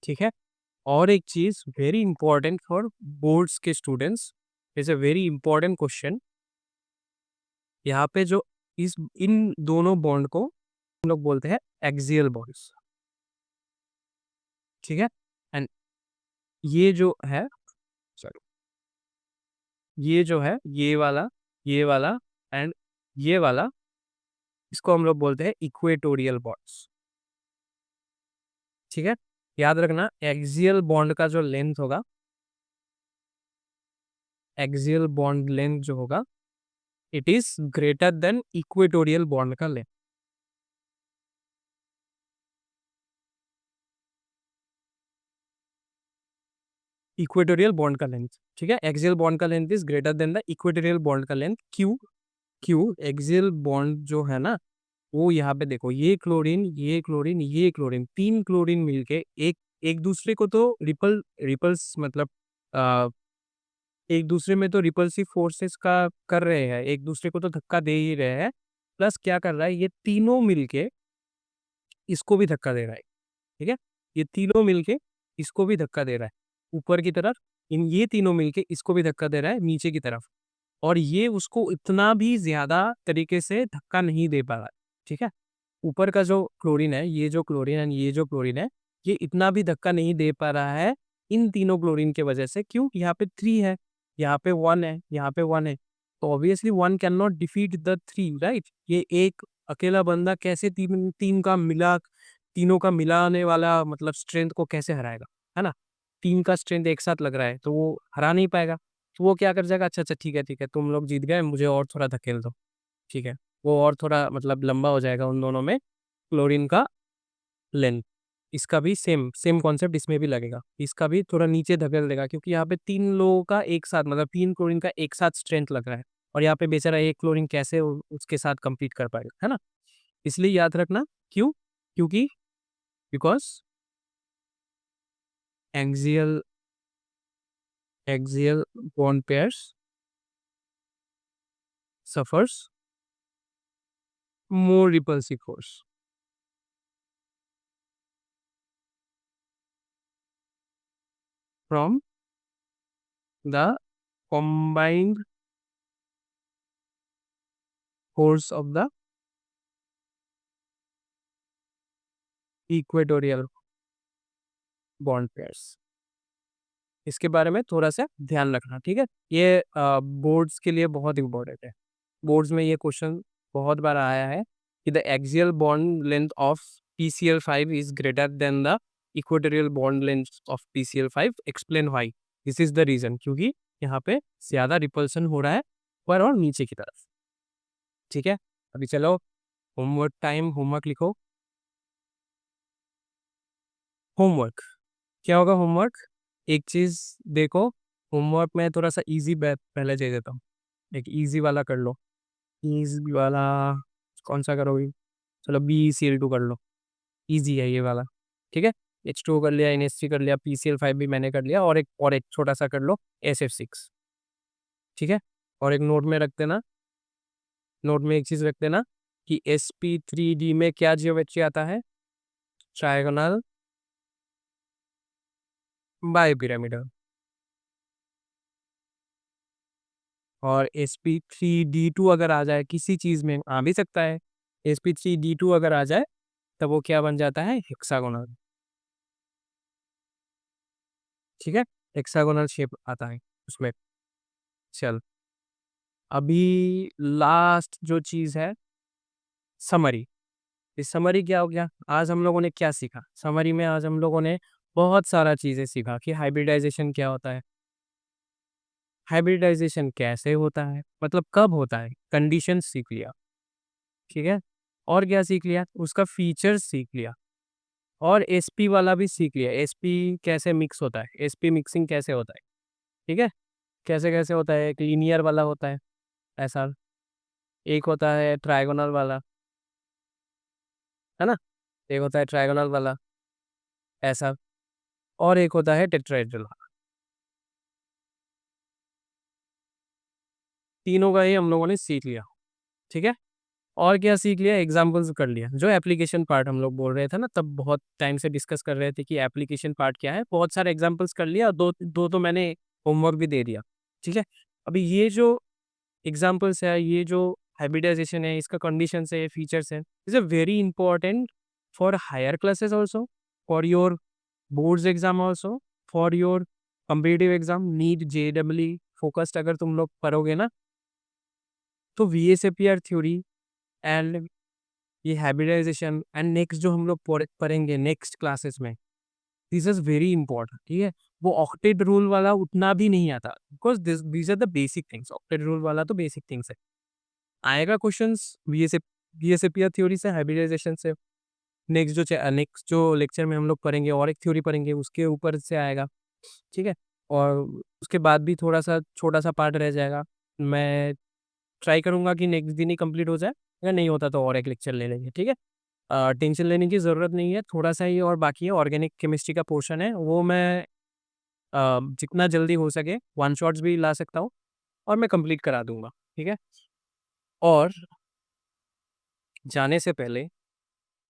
ठीक है। और एक चीज वेरी इंपॉर्टेंट फॉर बोर्ड्स के students, is a very important question. यहाँ पे जो इस इन दोनों बॉन्ड को हम लोग बोलते हैं एक्सियल बॉन्ड्स। ठीक है। एंड ये जो है, सॉरी, ये जो है, ये वाला एंड ये वाला, इसको हम लोग बोलते हैं इक्वेटोरियल बॉन्ड्स। ठीक है। याद रखना, एक्सियल बॉन्ड का जो लेंथ होगा, एक्सियल बॉन्ड लेंथ जो होगा, it is greater than equatorial bond का लेंथ। इक्वेटोरियल बॉन्ड का लेंथ, ठीक है, एक्सियल बॉन्ड का length is greater than the equatorial bond का लेंथ। क्यू, क्यू एक्सियल बॉन्ड जो है ना, वो यहाँ पे देखो, ये क्लोरीन ये क्लोरीन ये क्लोरीन, 3 क्लोरीन मिलके एक एक दूसरे को तो रिपल्स मतलब एक दूसरे में तो रिपल्सिव फोर्सेस का कर रहे हैं, एक दूसरे को तो धक्का दे ही रहे हैं, प्लस क्या कर रहा है, ये तीनों मिलके इसको भी धक्का दे रहा है। ठीक है, ये तीनों मिलके इसको भी धक्का दे रहा है ऊपर की तरफ, इन ये तीनों मिलके इसको भी धक्का दे रहा है नीचे की तरफ, और ये उसको इतना भी ज्यादा तरीके से धक्का नहीं दे पा रहा है। ठीक है, ऊपर का जो क्लोरीन है, ये जो क्लोरीन है, ये जो क्लोरीन है, ये इतना भी धक्का नहीं दे पा रहा है इन तीनों क्लोरीन के वजह से। क्यों? यहाँ पे 3 है, यहाँ पे 1 है, यहाँ पे 1 है, तो obviously 1 can not defeat the 3, right. ये एक अकेला बंदा कैसे तीन तीन का मिला तीनों का मिलाने वाला मतलब स्ट्रेंथ को कैसे हराएगा, है ना। 3 का स्ट्रेंथ एक साथ लग रहा है तो वो हरा नहीं पाएगा। तो वो क्या कर जाएगा, अच्छा अच्छा ठीक है ठीक है, तुम लोग जीत गए, मुझे और थोड़ा धकेल दो। ठीक है, वो और थोड़ा मतलब लंबा हो जाएगा उन दोनों में क्लोरीन का लेंथ। इसका भी सेम सेम कॉन्सेप्ट इसमें भी लगेगा, इसका भी थोड़ा नीचे धकेल देगा, क्योंकि यहाँ पे 3 लोगों का एक साथ मतलब 3 क्लोरीन का एक साथ स्ट्रेंथ लग रहा है, और यहाँ पे बेचारा एक क्लोरीन कैसे उसके साथ compete कर पाएगा, है ना। इसलिए याद रखना, क्यों? क्योंकि because axial bond pairs suffers more repulsive force from the combined force of the equatorial bond pairs. इसके बारे में थोड़ा सा ध्यान रखना, ठीक है? ये बोर्ड्स के लिए बहुत इंपॉर्टेंट है। बोर्ड्स में ये क्वेश्चन बहुत बार आया है कि the axial bond length of PCl5 is greater than the equatorial bond length of PCl5, explain why. This is the reason, क्योंकि यहाँ पे ज्यादा रिपल्सन हो रहा है ऊपर और नीचे की तरफ, ठीक है? अभी चलो होमवर्क टाइम, होमवर्क लिखो। होमवर्क क्या होगा? होमवर्क एक चीज देखो, होमवर्क में थोड़ा सा इजी पहले दे देता हूँ, एक इजी वाला कर लो। इजी वाला कौन सा करोगे? चलो BeCl2 कर लो, इजी है ये वाला, ठीक है? H2O कर लिया, NH3 कर लिया, PCl5 भी मैंने कर लिया, और एक छोटा सा कर लो SF6, ठीक है? और एक नोट में रख देना, नोट में एक चीज रख देना कि sp3d में क्या जियोमेट्री आता है? Trigonal bipyramidal. और sp3d2 अगर आ जाए किसी चीज में, आ भी सकता है, sp3d2 अगर आ जाए तब वो क्या बन जाता है? हेक्सागोनल, ठीक है? हेक्सागोनल शेप आता है उसमें। चल अभी लास्ट जो चीज है, समरी। इस समरी क्या हो गया? आज हम लोगों ने क्या सीखा समरी में? आज हम लोगों ने बहुत सारा चीजें सीखा कि हाइब्रिडाइजेशन क्या होता है, हाइब्रिडाइजेशन कैसे होता है, मतलब कब होता है, कंडीशन सीख लिया, ठीक है? और क्या सीख लिया? उसका फीचर्स सीख लिया, और एसपी वाला भी सीख लिया, एसपी कैसे मिक्स होता है, एसपी मिक्सिंग कैसे होता है, ठीक है? कैसे कैसे होता है? एक लीनियर वाला होता है ऐसा, एक होता है ट्रायगोनल वाला, है ना? एक होता है ट्रायगोनल वाला ऐसा, और एक होता है टेट्राहेड्रल वाला। तीनों का ही हम लोगों ने सीख लिया, ठीक है? और क्या सीख लिया? एग्जाम्पल्स कर लिया। जो एप्लीकेशन पार्ट हम लोग बोल रहे थे ना, तब बहुत टाइम से डिस्कस कर रहे थे कि एप्लीकेशन पार्ट क्या है, बहुत सारे एग्जाम्पल्स कर लिया, और दो दो तो मैंने होमवर्क भी दे दिया, ठीक है? अभी ये जो एग्जाम्पल्स है, ये जो हाइब्रिडाइजेशन है, इसका कंडीशन है, फीचर्स है, is a very important for higher classes also, for your boards exam also, for your competitive exam, NEET, JEE focused अगर तुम लोग पढ़ोगे ना, तो VSAPR थ्योरी एंड ये हाइब्रिडाइजेशन एंड नेक्स्ट जो हम लोग पढ़ेंगे नेक्स्ट क्लासेस में, दिस इज वेरी इंपॉर्टेंट, ठीक है? वो ऑक्टेट रूल वाला उतना भी नहीं आता, because these are the basic things. Octet rule वाला तो बेसिक थिंग्स है, आएगा क्वेश्चंस VSAPR थ्योरी से, हाइब्रिडाइजेशन से। नेक्स्ट जो लेक्चर में हम लोग पढ़ेंगे, और एक थ्योरी पढ़ेंगे, उसके ऊपर से आएगा, ठीक है? और उसके बाद भी थोड़ा सा छोटा सा पार्ट रह जाएगा, मैं ट्राई करूंगा कि नेक्स्ट दिन ही कंप्लीट हो जाए, अगर नहीं होता तो और एक लेक्चर ले लेंगे, ठीक है? टेंशन लेने की ज़रूरत नहीं है, थोड़ा सा ही और बाकी है, ऑर्गेनिक केमिस्ट्री का पोर्शन है, वो मैं जितना जल्दी हो सके वन शॉट्स भी ला सकता हूँ, और मैं कंप्लीट करा दूंगा, ठीक है? और जाने से पहले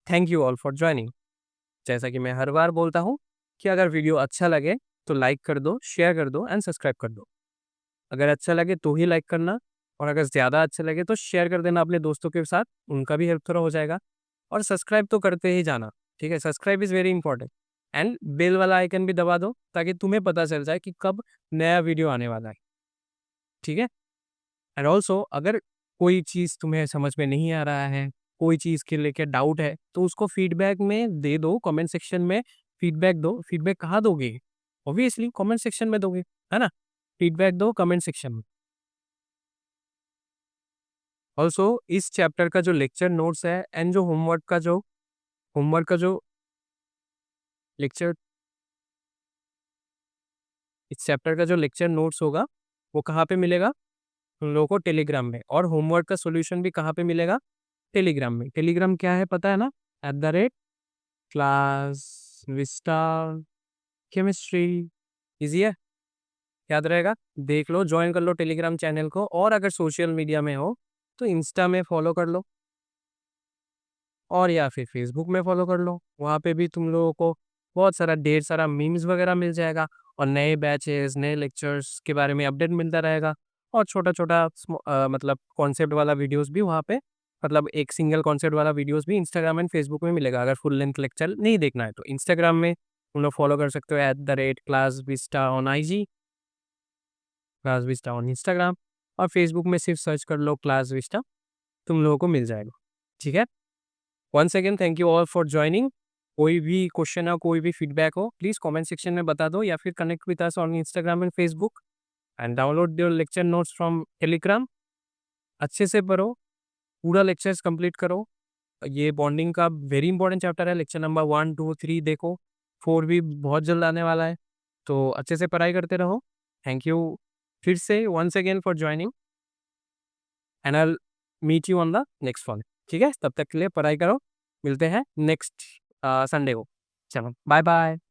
thank you all for joining. जैसा कि मैं हर बार बोलता हूँ कि अगर वीडियो अच्छा लगे तो लाइक कर दो, शेयर कर दो एंड सब्सक्राइब कर दो। अगर अच्छा लगे तो ही लाइक करना, और अगर ज़्यादा अच्छा लगे तो शेयर कर देना अपने दोस्तों के साथ, उनका भी हेल्प थोड़ा हो जाएगा। और सब्सक्राइब तो करते ही जाना, ठीक है? Subscribe is very important, and bell वाला आइकन भी दबा दो ताकि तुम्हें पता चल जाए कि कब नया वीडियो आने वाला है, ठीक है? एंड ऑल्सो अगर कोई चीज़ तुम्हें समझ में नहीं आ रहा है, कोई चीज़ के लेके डाउट है, तो उसको फीडबैक में दे दो, कमेंट सेक्शन में फीडबैक दो। फीडबैक कहाँ दोगे? ऑब्वियसली कमेंट सेक्शन में दोगे, है ना? फीडबैक दो कमेंट सेक्शन में। ऑल्सो इस चैप्टर का जो लेक्चर नोट्स है एंड जो होमवर्क का जो लेक्चर इस चैप्टर का जो लेक्चर नोट्स होगा, वो कहाँ पे मिलेगा? तुम लोगों को टेलीग्राम में। और होमवर्क का सॉल्यूशन भी कहाँ पे मिलेगा? टेलीग्राम में। टेलीग्राम क्या है पता है ना? @classvista केमिस्ट्री इजी है, याद रहेगा। देख लो, ज्वाइन कर लो टेलीग्राम चैनल को, और अगर सोशल मीडिया में हो तो इंस्टा में फॉलो कर लो, और या फिर फेसबुक में फॉलो कर लो। वहाँ पे भी तुम लोगों को बहुत सारा ढेर सारा मीम्स वगैरह मिल जाएगा, और नए बैचेस नए लेक्चर्स के बारे में अपडेट मिलता रहेगा, और छोटा छोटा मतलब कॉन्सेप्ट वाला वीडियोस भी वहाँ पे, मतलब एक सिंगल कॉन्सेप्ट वाला वीडियोस भी इंस्टाग्राम एंड फेसबुक में मिलेगा। अगर फुल लेंथ लेक्चर नहीं देखना है तो इंस्टाग्राम में तुम लोग फॉलो कर सकते हो @classvista on IG, class Vista on Instagram, और फेसबुक में सिर्फ सर्च कर लो क्लास विस्टा, तुम लोगों को मिल जाएगा। ठीक है, once again thank you all for joining. कोई भी क्वेश्चन हो, कोई भी फीडबैक हो, प्लीज कमेंट सेक्शन में बता दो, या फिर connect with us on Instagram and Facebook, and download your lecture notes from Telegram. अच्छे से पढ़ो, पूरा लेक्चर्स कंप्लीट करो। ये बॉन्डिंग का वेरी इंपॉर्टेंट चैप्टर है, लेक्चर नंबर 1 2 3 देखो, 4 भी बहुत जल्द आने वाला है, तो अच्छे से पढ़ाई करते रहो। थैंक यू फिर से once again for joining, and I meet you on the next one. ठीक है, तब तक के लिए पढ़ाई करो, मिलते हैं नेक्स्ट संडे को। चलो बाय बाय।